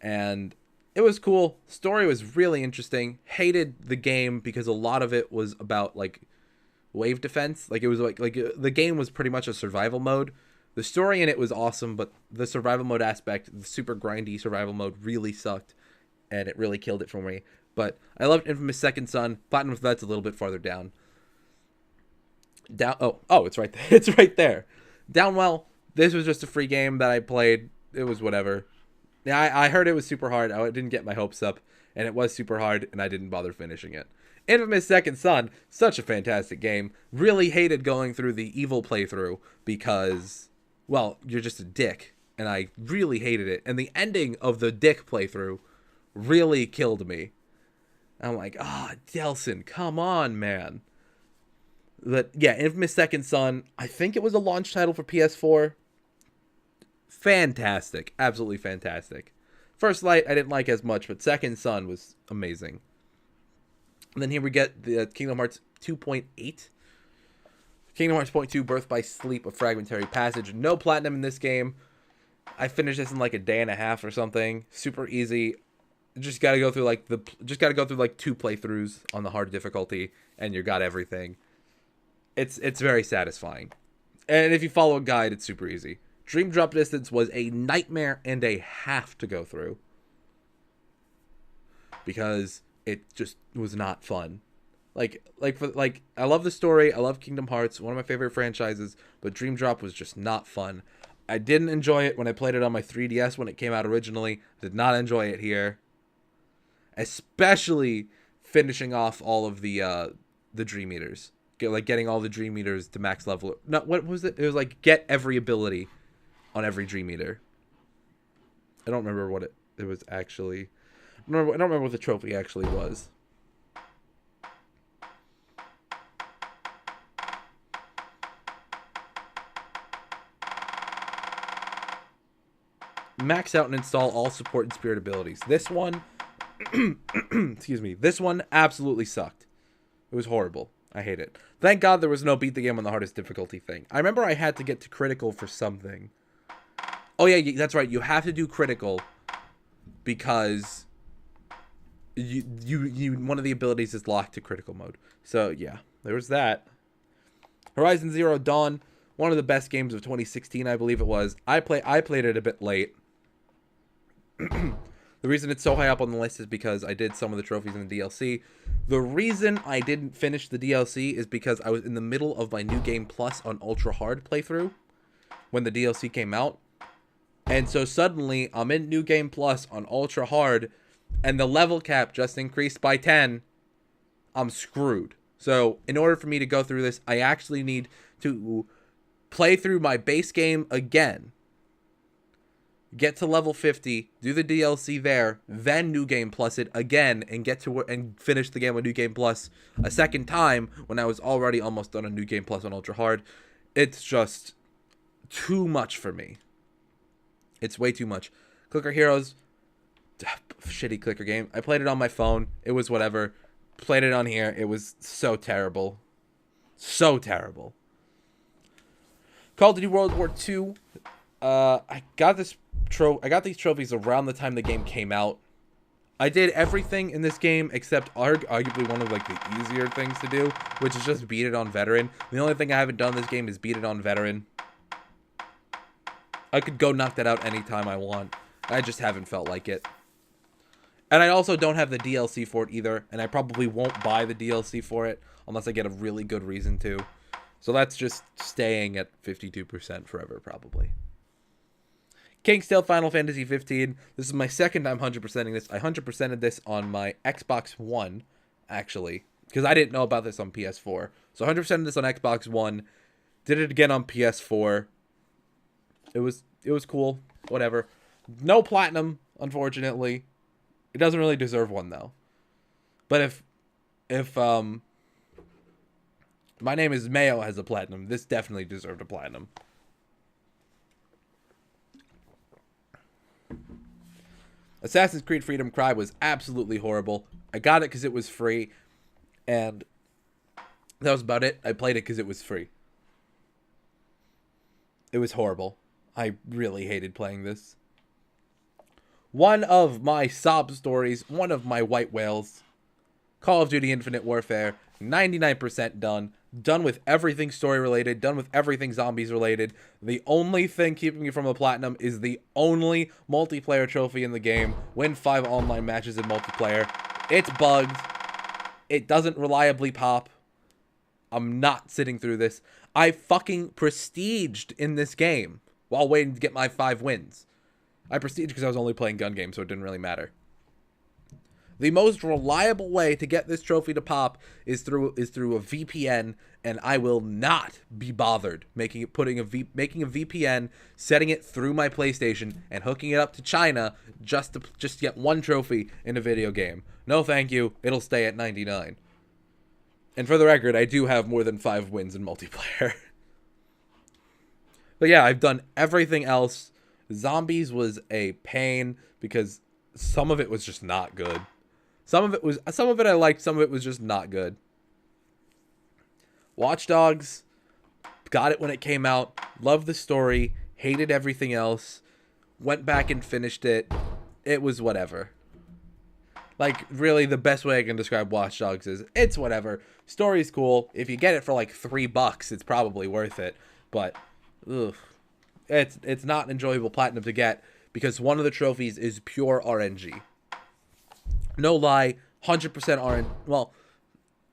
And it was cool. Story was really interesting. Hated the game because a lot of it was about like wave defense. Like it was like the game was pretty much a survival mode. The story in it was awesome, but the survival mode aspect, the super grindy survival mode really sucked, and it really killed it for me. But I loved Infamous Second Son. Platinum for that's a little bit farther down. It's right there. It's right there. Downwell. This was just a free game that I played. It was whatever. Yeah, I heard it was super hard. I didn't get my hopes up, and it was super hard, and I didn't bother finishing it. Infamous Second Son, such a fantastic game. Really hated going through the evil playthrough because, well, you're just a dick, and I really hated it. And the ending of the dick playthrough really killed me. I'm like, Delson, come on, man. But yeah, Infamous Second Son, I think it was a launch title for PS4. Fantastic. Absolutely fantastic. First Light, I didn't like as much, but Second Son was amazing. And then here we get the Kingdom Hearts 2.8. Kingdom Hearts 2.2, Birth by Sleep, a fragmentary passage. No platinum in this game. I finished this in like a day and a half or something. Super easy. Just gotta go through like 2 playthroughs on the hard difficulty, and you got everything. It's very satisfying. And if you follow a guide, it's super easy. Dream Drop Distance was a nightmare and a half to go through. Because it just was not fun. I love the story. I love Kingdom Hearts, one of my favorite franchises, but Dream Drop was just not fun. I didn't enjoy it when I played it on my 3DS when it came out originally. Did not enjoy it here. Especially finishing off all of the Dream Eaters. Getting all the Dream Eaters to max level. No, what was it? It was like get every ability on every Dream Eater. I don't remember what it was actually. I don't remember what the trophy actually was. Max out and install all support and spirit abilities. This one, excuse me, this one absolutely sucked. It was horrible. I hate it. Thank God there was no beat the game on the hardest difficulty thing. I remember I had to get to critical for something. Oh yeah, that's right. You have to do critical because you one of the abilities is locked to critical mode. So yeah, there was that. Horizon Zero Dawn, one of the best games of 2016, I believe it was. I played it a bit late. The reason it's so high up on the list is because I did some of the trophies in the DLC. The reason I didn't finish the DLC is because I was in the middle of my New Game Plus on Ultra Hard playthrough. when the DLC came out. And so suddenly I'm in New Game Plus on Ultra Hard, and the level cap just increased by 10. I'm screwed. So in order for me to go through this, I actually need to play through my base game again, get to level 50, do the DLC there, then New Game Plus it again, and get to and finish the game with New Game Plus a second time when I was already almost done on New Game Plus on Ultra Hard. It's just too much for me. It's way too much. Clicker Heroes, shitty clicker game. I played it on my phone. It was whatever. Played it on here. It was so terrible. So terrible. Call of Duty World War II. I got these trophies around the time the game came out. I did everything in this game except arguably one of like the easier things to do, which is just beat it on veteran. The only thing I haven't done in this game is beat it on veteran. I could go knock that out anytime I want. I just haven't felt like it. And I also don't have the DLC for it either, and I probably won't buy the DLC for it unless I get a really good reason to. So that's just staying at 52% forever, probably. King's Tale Final Fantasy 15. This is my second time 100%ing this. I 100%ed this on my Xbox One, actually, because I didn't know about this on PS4. So 100%ed this on Xbox One. Did it again on PS4. It was cool. Whatever. No platinum, unfortunately. It doesn't really deserve one, though. But if My Name is Mayo has a platinum, this definitely deserved a platinum. Assassin's Creed Freedom Cry was absolutely horrible. I got it because it was free, and that was about it. I played it because it was free. It was horrible. I really hated playing this. One of my sob stories, one of my white whales, Call of Duty Infinite Warfare, 99% done. Done with everything story related, done with everything zombies related. The only thing keeping me from a platinum is the only multiplayer trophy in the game. Win 5 online matches in multiplayer. It's bugged. It doesn't reliably pop. I'm not sitting through this. I fucking prestiged in this game while waiting to get my 5 wins. I prestiged because I was only playing gun games, so it didn't really matter. The most reliable way to get this trophy to pop is through a VPN, and I will not be bothered making a VPN, setting it through my PlayStation, and hooking it up to China just to get one trophy in a video game. No, thank you. It'll stay at 99. And for the record, I do have more than 5 wins in multiplayer. But yeah, I've done everything else. Zombies was a pain because some of it was just not good. Some of it I liked, some of it was just not good. Watch Dogs, got it when it came out, loved the story, hated everything else, went back and finished it. It was whatever. Like, really, the best way I can describe Watch Dogs is, it's whatever. Story's cool. If you get it for like $3, it's probably worth it. But, ugh. It's not an enjoyable platinum to get because one of the trophies is pure RNG. No lie, 100% RNG. Well,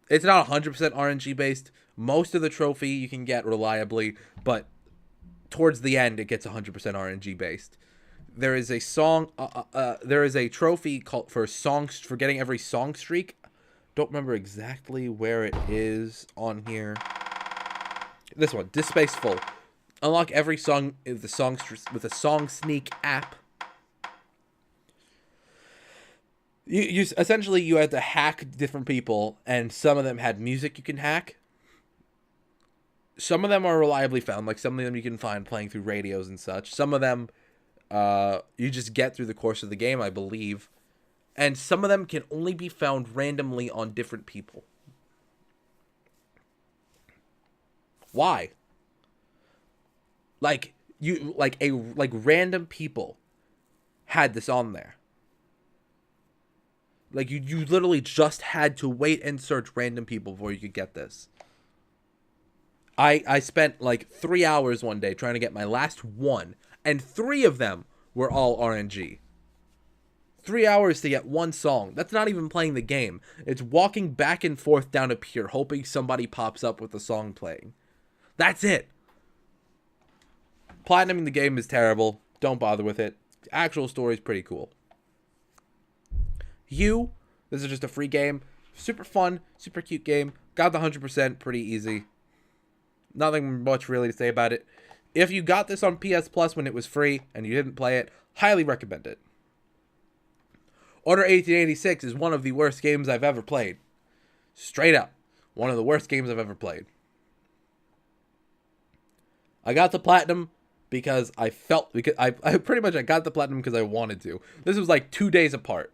it's not 100% RNG based. Most of the trophy you can get reliably, but towards the end it gets 100% RNG based. There is a there is a trophy called for getting every song streak. Don't remember exactly where it is on here. This one, Dishonored Full. Unlock every song with a song sneak app. You essentially you had to hack different people, and some of them had music you can hack. Some of them are reliably found, like some of them you can find playing through radios and such. Some of them you just get through the course of the game, I believe. And some of them can only be found randomly on different people. Why? Like random people had this on there. Like you literally just had to wait and search random people before you could get this. I spent like 3 hours one day trying to get my last one, and 3 of them were all RNG. 3 hours to get one song. That's not even playing the game. It's walking back and forth down a pier, hoping somebody pops up with the song playing. That's it. Platinuming the game is terrible. Don't bother with it. Actual story is pretty cool. This is just a free game. Super fun, super cute game. Got the 100% pretty easy. Nothing much really to say about it. If you got this on PS Plus when it was free and you didn't play it, highly recommend it. Order 1886 is one of the worst games I've ever played. Straight up. One of the worst games I've ever played. I got the platinum because I pretty much got the platinum because I wanted to. This was like 2 days apart.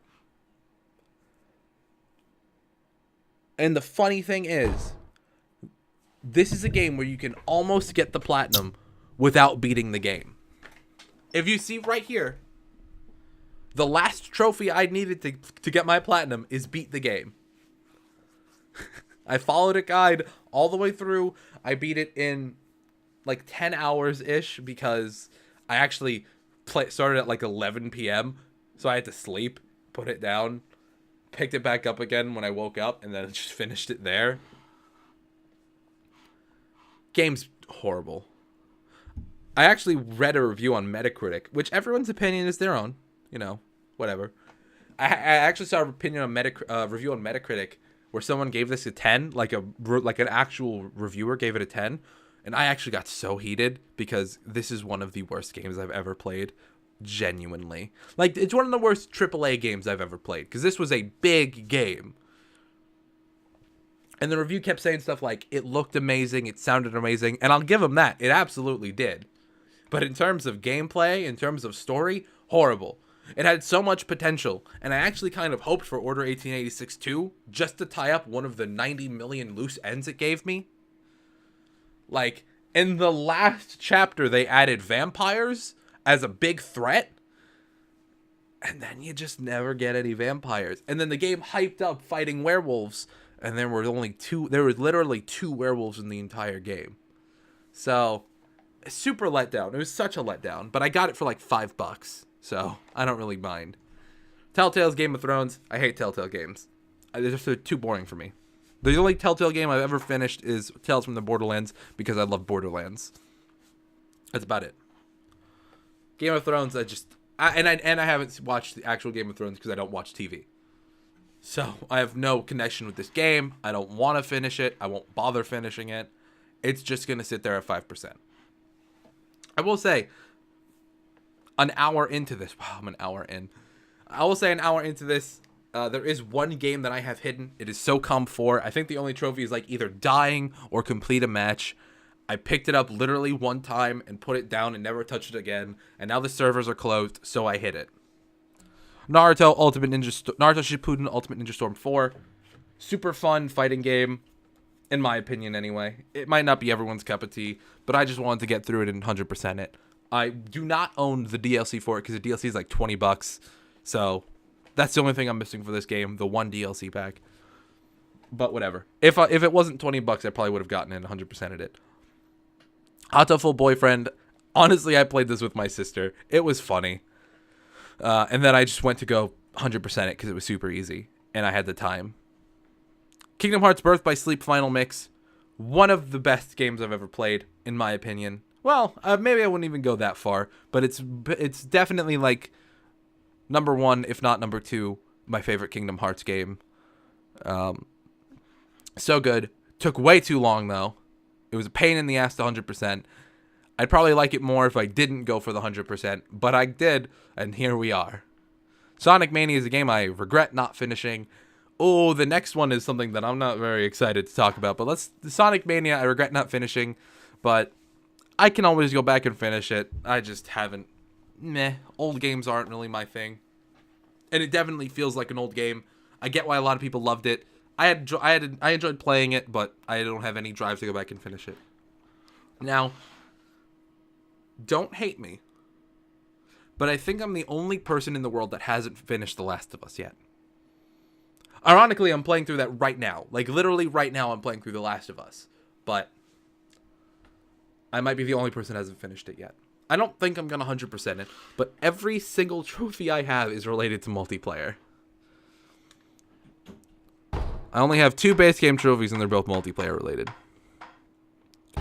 And the funny thing is, this is a game where you can almost get the platinum without beating the game. If you see right here, the last trophy I needed to get my platinum is beat the game. I followed a guide all the way through. I beat it in like 10 hours-ish because I actually started at like 11 p.m. So I had to sleep, put it down, picked it back up again when I woke up, and then just finished it there. Game's horrible. I actually read a review on Metacritic, which everyone's opinion is their own. You know, whatever. I actually saw an opinion on review on Metacritic where someone gave this a 10, like an actual reviewer gave it a 10, and I actually got so heated because this is one of the worst games I've ever played. Genuinely. Like, it's one of the worst AAA games I've ever played because this was a big game. And the review kept saying stuff like, it looked amazing, it sounded amazing, and I'll give them that. It absolutely did. But in terms of gameplay, in terms of story, horrible. It had so much potential, and I actually kind of hoped for Order 1886 2 just to tie up one of the 90 million loose ends it gave me. Like, in the last chapter, they added vampires as a big threat, and then you just never get any vampires. And then the game hyped up fighting werewolves, and there were literally 2 werewolves in the entire game. So, super letdown. It was such a letdown, but I got it for like $5, so I don't really mind. Telltale's Game of Thrones. I hate Telltale games. They're just too boring for me. The only Telltale game I've ever finished is Tales from the Borderlands because I love Borderlands. That's about it. Game of Thrones, I haven't watched the actual Game of Thrones because I don't watch TV. So I have no connection with this game. I don't want to finish it. I won't bother finishing it. It's just going to sit there at 5%. I will say, an hour into this, wow, I'm an hour in. I will say an hour into this, there is one game that I have hidden. It is SOCOM 4. I think the only trophy is like either dying or complete a match. I picked it up literally one time and put it down and never touched it again. And now the servers are closed, so I hit it. Naruto Shippuden Ultimate Ninja Storm 4. Super fun fighting game, in my opinion anyway. It might not be everyone's cup of tea, but I just wanted to get through it and 100% it. I do not own the DLC for it because the DLC is like $20. So that's the only thing I'm missing for this game, the one DLC pack. But whatever. If it wasn't $20, I probably would have gotten it and 100%ed it. Hatoful Boyfriend. Honestly, I played this with my sister. It was funny. And then I just went to go 100% it because it was super easy. And I had the time. Kingdom Hearts Birth by Sleep Final Mix. One of the best games I've ever played, in my opinion. Well, maybe I wouldn't even go that far. But it's definitely like number 1, if not number 2, my favorite Kingdom Hearts game. So good. Took way too long, though. It was a pain in the ass to 100%. I'd probably like it more if I didn't go for the 100%, but I did, and here we are. Sonic Mania is a game I regret not finishing. Oh, the next one is something that I'm not very excited to talk about, but the Sonic Mania I regret not finishing, but I can always go back and finish it. I just haven't. Old games aren't really my thing. And it definitely feels like an old game. I get why a lot of people loved it. I enjoyed playing it, but I don't have any drive to go back and finish it. Now, don't hate me, but I think I'm the only person in the world that hasn't finished The Last of Us yet. Ironically, I'm playing through that right now. Like, literally right now, I'm playing through The Last of Us. But I might be the only person that hasn't finished it yet. I don't think I'm going to 100% it, but every single trophy I have is related to multiplayer. I only have 2 base game trophies, and they're both multiplayer related.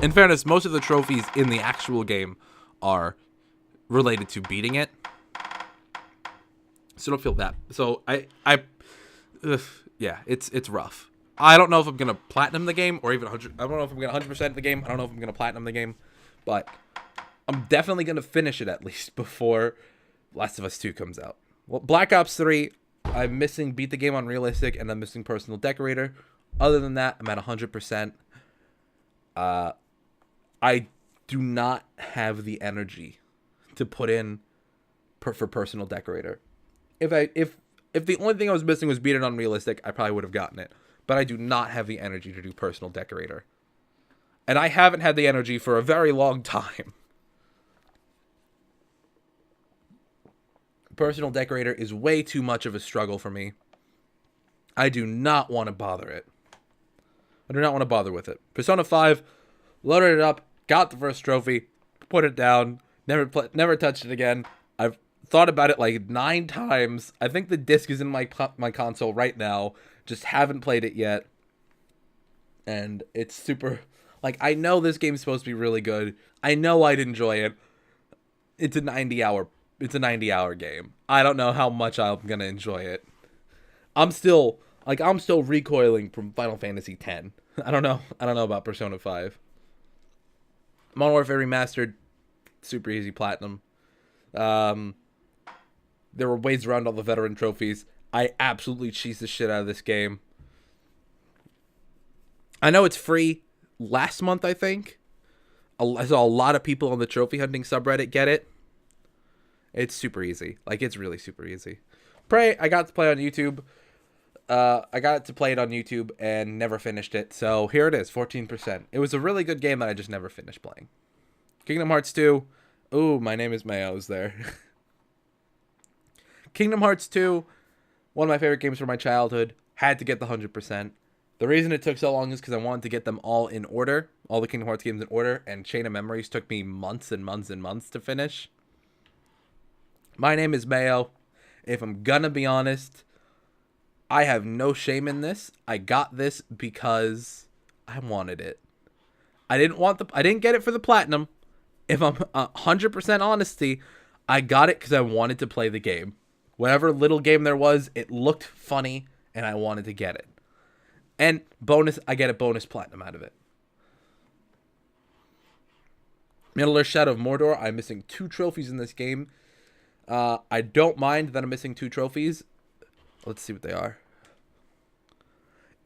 In fairness, most of the trophies in the actual game are related to beating it. So don't feel that. So yeah, it's rough. I don't know if I'm gonna platinum the game or even 100. I don't know if I'm gonna 100% the game. I don't know if I'm gonna platinum the game, but I'm definitely gonna finish it at least before Last of Us 2 comes out. Well, Black Ops 3, I'm missing beat the game on realistic, and I'm missing personal decorator. Other than that, I'm at 100%. I do not have the energy to put in for personal decorator. If the only thing I was missing was beat it on realistic, I probably would have gotten it. But I do not have the energy to do personal decorator. And I haven't had the energy for a very long time. Personal decorator is way too much of a struggle for me. I do not want to bother it. I do not want to bother with it. Persona 5, loaded it up, got the first trophy, put it down, never touched it again. I've thought about it like 9 times. I think the disc is in my console right now. Just haven't played it yet. And it's super... Like, I know this game's supposed to be really good. I know I'd enjoy it. It's a 90-hour game. I don't know how much I'm gonna enjoy it. I'm still recoiling from Final Fantasy X. I don't know about Persona 5. Modern Warfare Remastered, super easy platinum. There were ways around all the veteran trophies. I absolutely cheesed the shit out of this game. I know it's free last month, I think. I saw a lot of people on the trophy hunting subreddit get it. It's super easy. Like, it's really super easy. Prey, I got to play on YouTube. I got to play it on YouTube and never finished it. So here it is, 14%. It was a really good game that I just never finished playing. Kingdom Hearts 2. Ooh, my name is Mayo is there. Kingdom Hearts 2, one of my favorite games from my childhood. Had to get the 100%. The reason it took so long is because I wanted to get them all in order. All the Kingdom Hearts games in order. And Chain of Memories took me months and months and months to finish. My name is Mayo. If I'm gonna be honest, I have no shame in this. I got this because I wanted it. I didn't get it for the platinum. If I'm 100% honesty, I got it because I wanted to play the game. Whatever little game there was, it looked funny, and I wanted to get it. And bonus, I get a bonus platinum out of it. Middle-earth Shadow of Mordor, I'm missing 2 trophies in this game. I don't mind that I'm missing 2 trophies. Let's see what they are.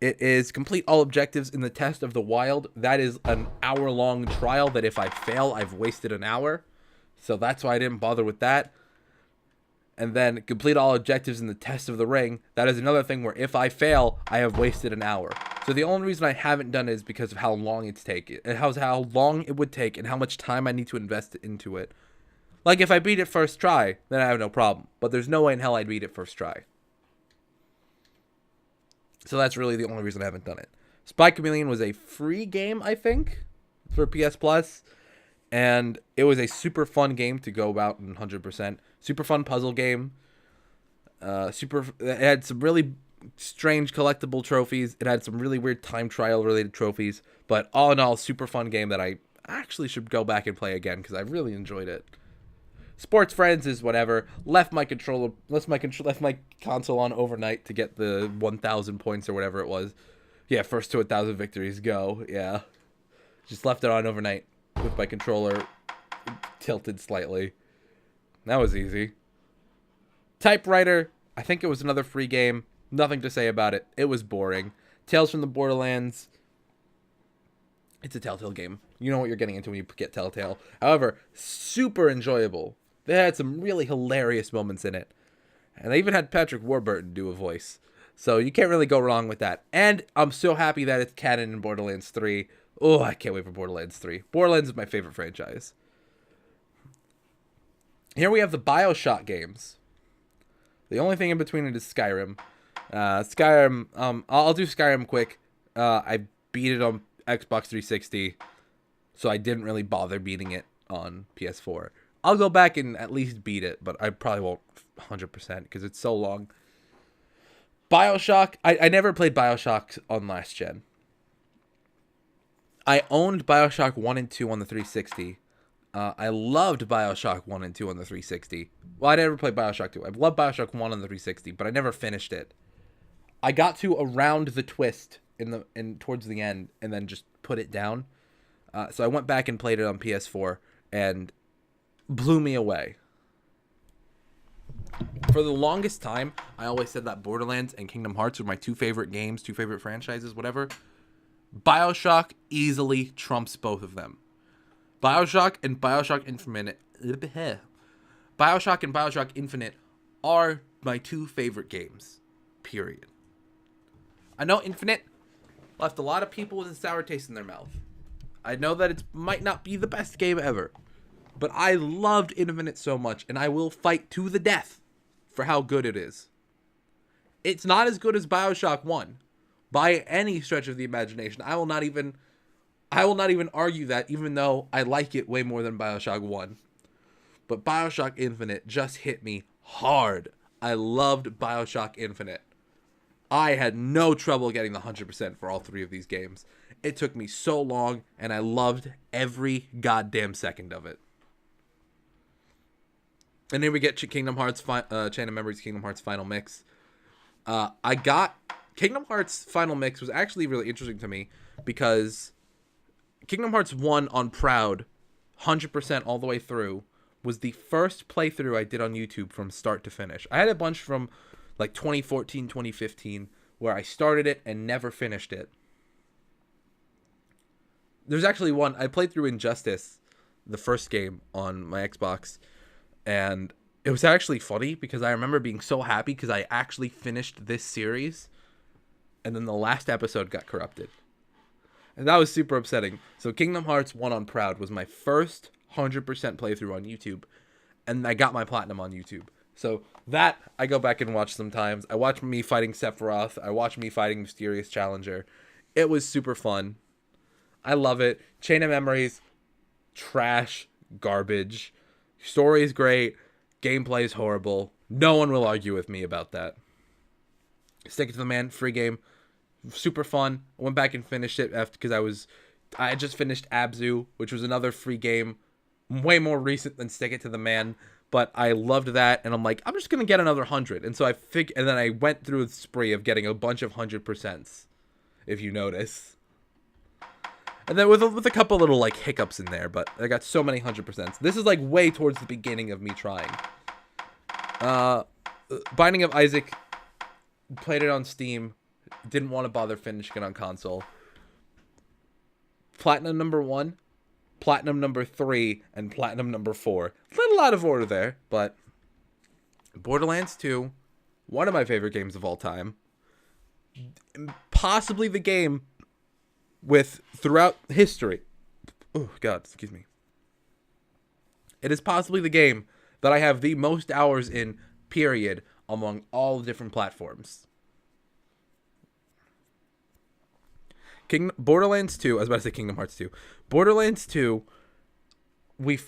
It is complete all objectives in the Test of the Wild. That is an hour-long trial that if I fail, I've wasted an hour. So that's why I didn't bother with that. And then complete all objectives in the Test of the Ring. That is another thing where if I fail, I have wasted an hour. So the only reason I haven't done it is because of how long it's taken. And how long it would take and how much time I need to invest into it. Like, if I beat it first try, then I have no problem. But there's no way in hell I'd beat it first try. So that's really the only reason I haven't done it. Spy Chameleon was a free game, I think, for PS Plus. And it was a super fun game to go about in 100%. Super fun puzzle game. It had some really strange collectible trophies. It had some really weird time trial related trophies. But all in all, super fun game that I actually should go back and play again because I really enjoyed it. Sports Friends is whatever. Left my console on overnight to get the 1,000 points or whatever it was. Yeah, first to 1,000 victories, go. Yeah, just left it on overnight with my controller tilted slightly. That was easy. Typewriter, I think it was another free game. Nothing to say about it. It was boring. Tales from the Borderlands. It's a Telltale game. You know what you're getting into when you get Telltale. However, super enjoyable. They had some really hilarious moments in it. And they even had Patrick Warburton do a voice. So you can't really go wrong with that. And I'm so happy that it's canon in Borderlands 3. Oh, I can't wait for Borderlands 3. Borderlands is my favorite franchise. Here we have the Bioshock games. The only thing in between it is Skyrim. I'll do Skyrim quick. I beat it on Xbox 360. So I didn't really bother beating it on PS4. I'll go back and at least beat it, but I probably won't 100% because it's so long. Bioshock, I never played Bioshock on last gen. I owned Bioshock 1 and 2 on the 360. I loved Bioshock 1 and 2 on the 360. Well, I never played Bioshock 2. I loved Bioshock 1 on the 360, but I never finished it. I got to around the twist in towards the end and then just put it down. So I went back and played it on PS4 and blew me away. For the longest time, I always said that Borderlands and Kingdom Hearts were my two favorite games, two favorite franchises, whatever. Bioshock easily trumps both of them. Bioshock and Bioshock Infinite are my two favorite games. Period. I know Infinite left a lot of people with a sour taste in their mouth. I know that it might not be the best game ever, but I loved Infinite so much, and I will fight to the death for how good it is. It's not as good as Bioshock 1 by any stretch of the imagination. I will not even argue that, even though I like it way more than Bioshock 1. But Bioshock Infinite just hit me hard. I loved Bioshock Infinite. I had no trouble getting the 100% for all three of these games. It took me so long, and I loved every goddamn second of it. And then we get Kingdom Hearts Chain of Memories Kingdom Hearts Final Mix. Kingdom Hearts Final Mix was actually really interesting to me because Kingdom Hearts 1 on Proud, 100% all the way through, was the first playthrough I did on YouTube from start to finish. I had a bunch from like 2014, 2015, where I started it and never finished it. There's actually one, I played through Injustice, the first game on my Xbox, and it was actually funny because I remember being so happy because I actually finished this series, and then the last episode got corrupted. And that was super upsetting. So Kingdom Hearts 1 on Proud was my first 100% playthrough on YouTube, and I got my platinum on YouTube. So that I go back and watch sometimes. I watch me fighting Sephiroth. I watch me fighting Mysterious Challenger. It was super fun. I love it. Chain of Memories, trash, garbage. Story is great. Gameplay is horrible. No one will argue with me about that. Stick It to the Man, free game. Super fun. I went back and finished it because I just finished Abzu, which was another free game, way more recent than Stick It to the Man. But I loved that, and I'm like, I'm just gonna get another 100. And so and then I went through a spree of getting a bunch of 100%, if you notice. And then with a couple little like hiccups in there, but I got so many 100%. This is like way towards the beginning of me trying. Binding of Isaac, played it on Steam. Didn't want to bother finishing it on console. Platinum number 1, Platinum number 3, and Platinum number 4. A little out of order there, but Borderlands 2, one of my favorite games of all time. Possibly the game throughout history. Oh, God, excuse me. It is possibly the game that I have the most hours in, period, among all different platforms. Borderlands 2, I was about to say Kingdom Hearts 2. Borderlands 2, me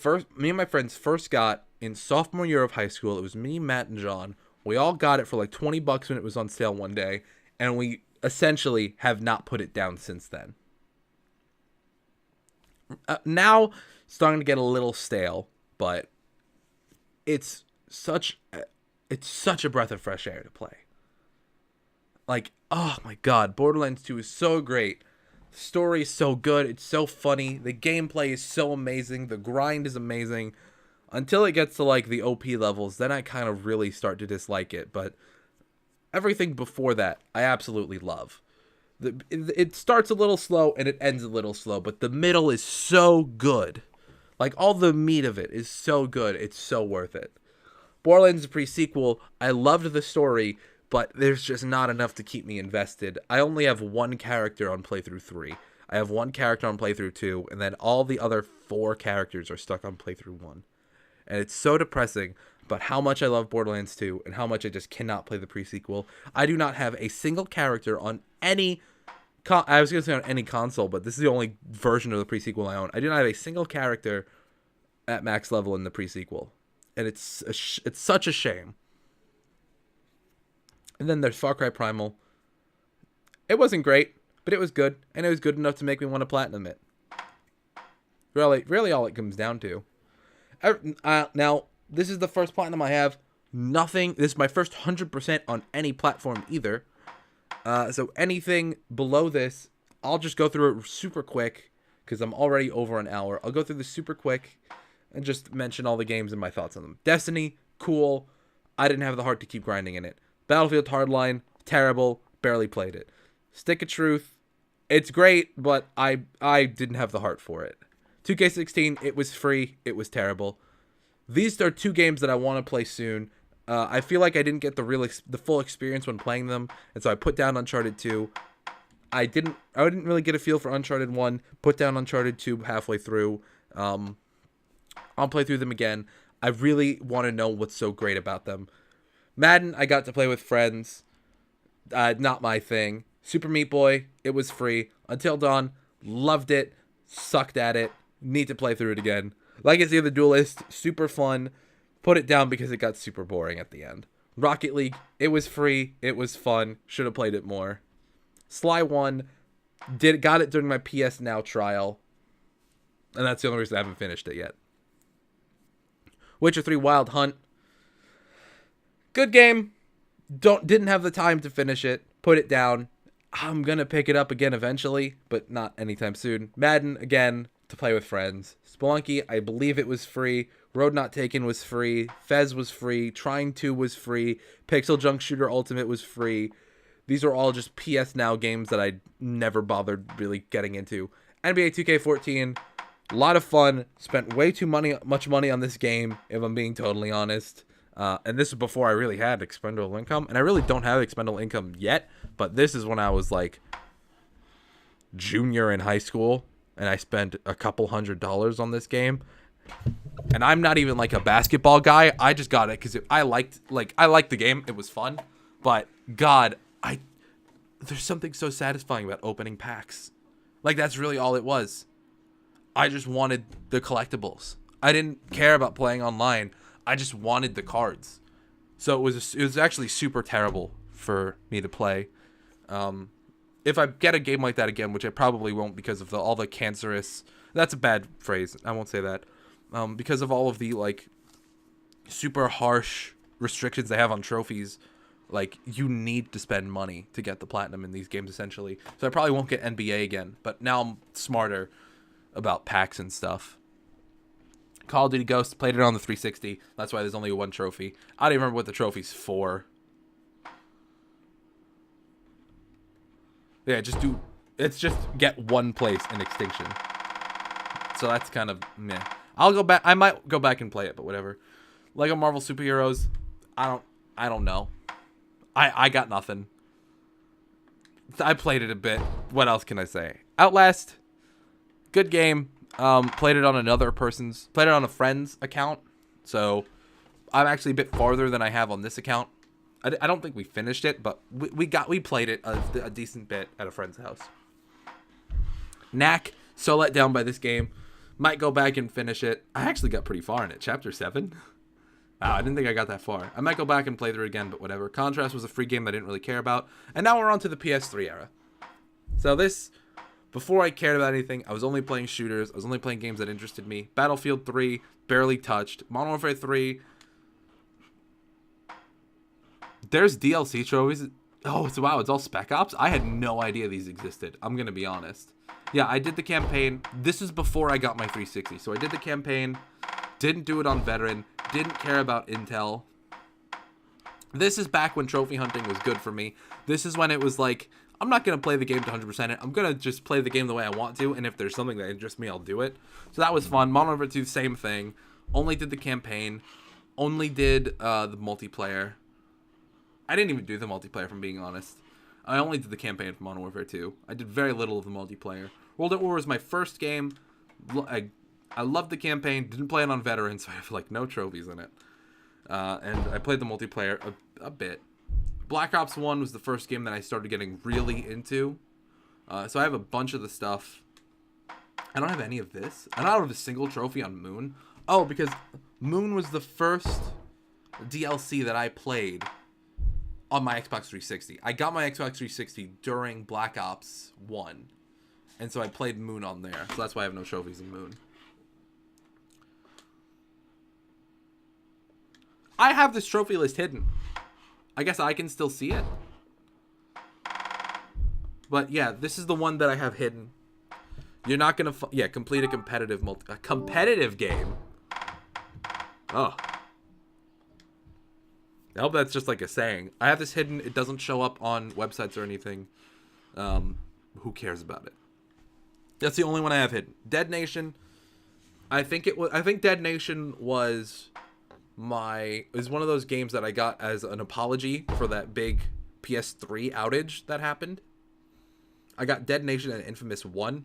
and my friends first got in sophomore year of high school. It was me, Matt, and John. We all got it for like $20 when it was on sale one day, and we essentially have not put it down since then. Now, starting to get a little stale, but it's such a breath of fresh air to play. Like, oh my God, Borderlands 2 is so great. The story is so good. It's so funny. The gameplay is so amazing. The grind is amazing. Until it gets to like the OP levels, then I kind of really start to dislike it. But everything before that, I absolutely love. It starts a little slow and it ends a little slow, but the middle is so good. Like, all the meat of it is so good. It's so worth it. Borderlands is a pre-sequel. I loved the story, but there's just not enough to keep me invested. I only have one character on playthrough 3. I have one character on playthrough 2, and then all the other 4 characters are stuck on playthrough 1. And it's so depressing about how much I love Borderlands 2 and how much I just cannot play the pre-sequel. I do not have a single character on any... I was going to say on any console, but this is the only version of the pre-sequel I own. I do not have a single character at max level in the pre-sequel. And it's such a shame. And then there's Far Cry Primal. It wasn't great, but it was good. And it was good enough to make me want to platinum it. Really all it comes down to. Now, this is the first platinum I have. Nothing. This is my first 100% on any platform either. So anything below this, I'll just go through it super quick because I'm already over an hour. I'll go through this super quick and just mention all the games and my thoughts on them. Destiny, cool. I didn't have the heart to keep grinding in it. Battlefield Hardline, terrible. Barely played it. Stick of Truth, it's great, but I didn't have the heart for it. 2K16, it was free. It was terrible. These are 2 games that I want to play soon. I feel like I didn't get the full experience when playing them, and so I put down Uncharted 2. I didn't really get a feel for Uncharted 1. Put down Uncharted 2 halfway through. I'll play through them again. I really want to know what's so great about them. Madden, I got to play with friends. Not my thing. Super Meat Boy, it was free. Until Dawn, loved it. Sucked at it. Need to play through it again. Legacy of the Duelist, super fun. Put it down because it got super boring at the end. Rocket League, it was free. It was fun. Should have played it more. Sly 1, got it during my PS Now trial. And that's the only reason I haven't finished it yet. Witcher 3 Wild Hunt. Good game. Didn't have the time to finish it. Put it down. I'm going to pick it up again eventually, but not anytime soon. Madden, again, to play with friends. Spelunky, I believe it was free. Road Not Taken was free. Fez was free. Trying 2 was free. Pixel Junk Shooter Ultimate was free. These are all just PS Now games that I never bothered really getting into. NBA 2K14, a lot of fun. Spent way too much money on this game, if I'm being totally honest. And this is before I really had expendable income. And I really don't have expendable income yet. But this is when I was like junior in high school. And I spent a couple $100s on this game. And I'm not even like a basketball guy. I just got it because I liked the game. It was fun. But God, there's something so satisfying about opening packs. Like, that's really all it was. I just wanted the collectibles. I didn't care about playing online. I just wanted the cards. So it was actually super terrible for me to play. If I get a game like that again, which I probably won't because of all the cancerous... That's a bad phrase. I won't say that. Because of all of the, like, super harsh restrictions they have on trophies, like, you need to spend money to get the platinum in these games, essentially. So I probably won't get NBA again. But now I'm smarter about packs and stuff. Call of Duty Ghost, played it on the 360. That's why there's only 1 trophy. I don't even remember what the trophy's for. Yeah, it's just get 1 place in Extinction. So that's kind of meh. I'll go back. I might go back and play it, but whatever. Lego Marvel Superheroes, I don't know. I got nothing. I played it a bit. What else can I say? Outlast, good game. Played it on a friend's account. So I'm actually a bit farther than I have on this account. I don't think we finished it, but we played it a decent bit at a friend's house. Knack, so let down by this game. Might go back and finish it. I actually got pretty far in it. Chapter 7? Wow, I didn't think I got that far. I might go back and play through it again, but whatever. Contrast was a free game that I didn't really care about. And now we're on to the PS3 era. So this, before I cared about anything, I was only playing shooters. I was only playing games that interested me. Battlefield 3, barely touched. Modern Warfare 3. There's DLC trophies. Oh, wow, it's all Spec Ops? I had no idea these existed. I'm going to be honest. Yeah, I did the campaign. This is before I got my 360. So I did the campaign. Didn't do it on Veteran. Didn't care about Intel. This is back when trophy hunting was good for me. This is when it was like, I'm not going to play the game to 100% it. I'm going to just play the game the way I want to. And if there's something that interests me, I'll do it. So that was fun. Modern Warfare 2, same thing. Only did the campaign. Only did the multiplayer. I didn't even do the multiplayer, if I'm being honest. I only did the campaign for Modern Warfare 2. I did very little of the multiplayer. World at War was my first game. I loved the campaign. Didn't play it on Veteran, so I have like no trophies in it. And I played the multiplayer a bit. Black Ops 1 was the first game that I started getting really into. So I have a bunch of the stuff. I don't have any of this. I don't have a single trophy on Moon. Oh, because Moon was the first DLC that I played on my Xbox 360. I got my Xbox 360 during Black Ops 1. And so I played Moon on there. So that's why I have no trophies in Moon. I have this trophy list hidden. I guess I can still see it. But yeah, this is the one that I have hidden. You're not gonna, complete a competitive game. Oh, I hope that's just like a saying. I have this hidden. It doesn't show up on websites or anything. Who cares about it? That's the only one I have hidden. Dead Nation. I think Dead Nation was one of those games that I got as an apology for that big PS3 outage that happened. I got Dead Nation and Infamous 1.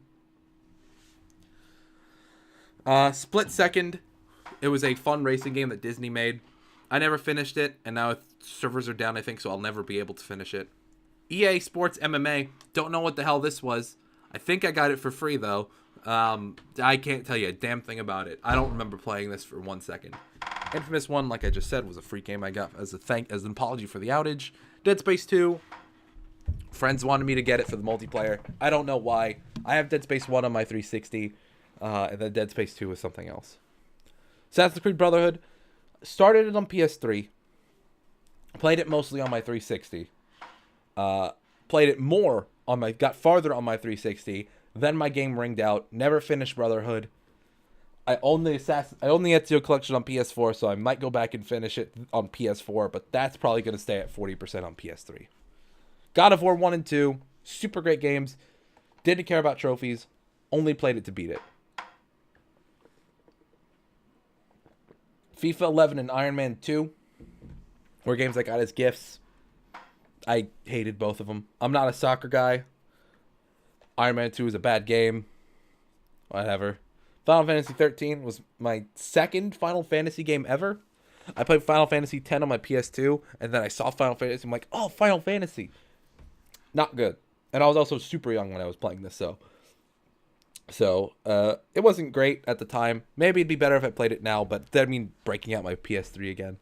Split Second. It was a fun racing game that Disney made. I never finished it, and now servers are down, I think, so I'll never be able to finish it. EA Sports MMA. Don't know what the hell this was. I think I got it for free, though. I can't tell you a damn thing about it. I don't remember playing this for 1 second. Infamous 1, like I just said, was a free game I got as an apology for the outage. Dead Space 2. Friends wanted me to get it for the multiplayer. I don't know why. I have Dead Space 1 on my 360, and then Dead Space 2 was something else. Assassin's Creed Brotherhood. Started it on PS3. Played it mostly on my 360. Played it more got farther on my 360. Then my game ringed out. Never finished Brotherhood. I own the Ezio collection on PS4, so I might go back and finish it on PS4, but that's probably going to stay at 40% on PS3. God of War 1 and 2, super great games. Didn't care about trophies. Only played it to beat it. FIFA 11 and Iron Man 2 were games I got as gifts. I hated both of them. I'm not a soccer guy. Iron Man 2 is a bad game. Whatever. Final Fantasy 13 was my second Final Fantasy game ever. I played Final Fantasy 10 on my PS2, and then I saw Final Fantasy. I'm like, oh, Final Fantasy. Not good. And I was also super young when I was playing this, so it wasn't great at the time. Maybe it'd be better if I played it now, but that'd mean breaking out my PS3 again.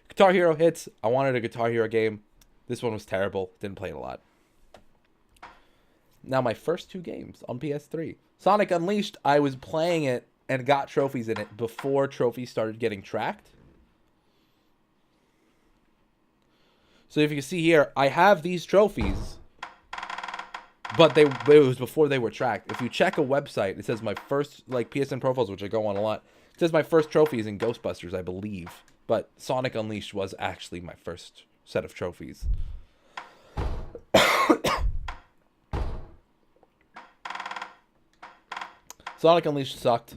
Guitar Hero hits. I wanted a Guitar Hero game. This one was terrible. Didn't play it a lot. Now my first two games on PS3. Sonic Unleashed, I was playing it and got trophies in it before trophies started getting tracked. So if you can see here, I have these trophies, but it was before they were tracked. If you check a website, it says my first, PSN profiles, which I go on a lot. It says my first trophy is in Ghostbusters, I believe. But Sonic Unleashed was actually my first set of trophies. Sonic Unleashed sucked.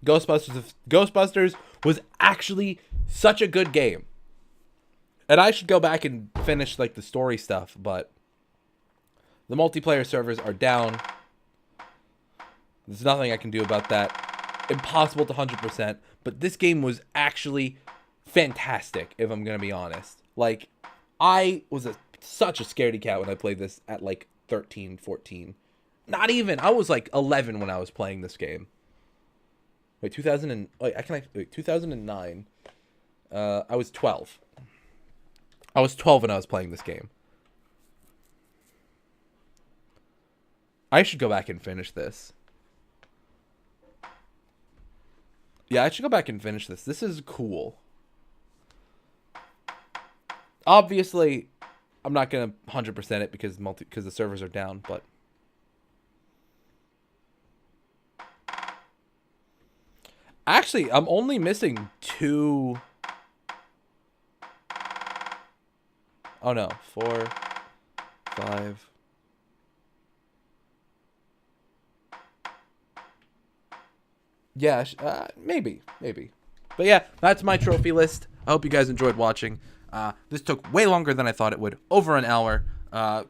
Ghostbusters was actually such a good game. And I should go back and finish the story stuff, but the multiplayer servers are down. There's nothing I can do about that. Impossible to 100%, but this game was actually fantastic, if I'm going to be honest. I was such a scaredy cat when I played this at 13, 14. Not even. I was 11 when I was playing this game. Wait, 2009. I was 12. I was 12 when I was playing this game. I should go back and finish this. Yeah, I should go back and finish this. This is cool. Obviously, I'm not going to 100% it because the servers are down, but actually, I'm only missing 2. Oh no, 4, 5. Yeah, maybe. But yeah, that's my trophy list. I hope you guys enjoyed watching. This took way longer than I thought it would. Over an hour. I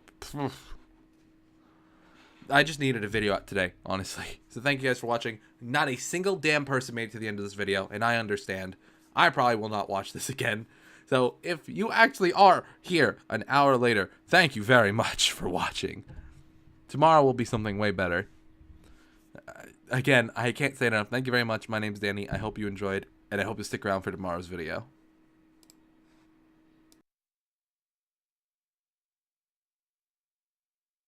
just needed a video out today, honestly. So thank you guys for watching. Not a single damn person made it to the end of this video, and I understand. I probably will not watch this again. So if you actually are here an hour later, thank you very much for watching. Tomorrow will be something way better. Again, I can't say it enough. Thank you very much. My name's Danny. I hope you enjoyed, and I hope you stick around for tomorrow's video.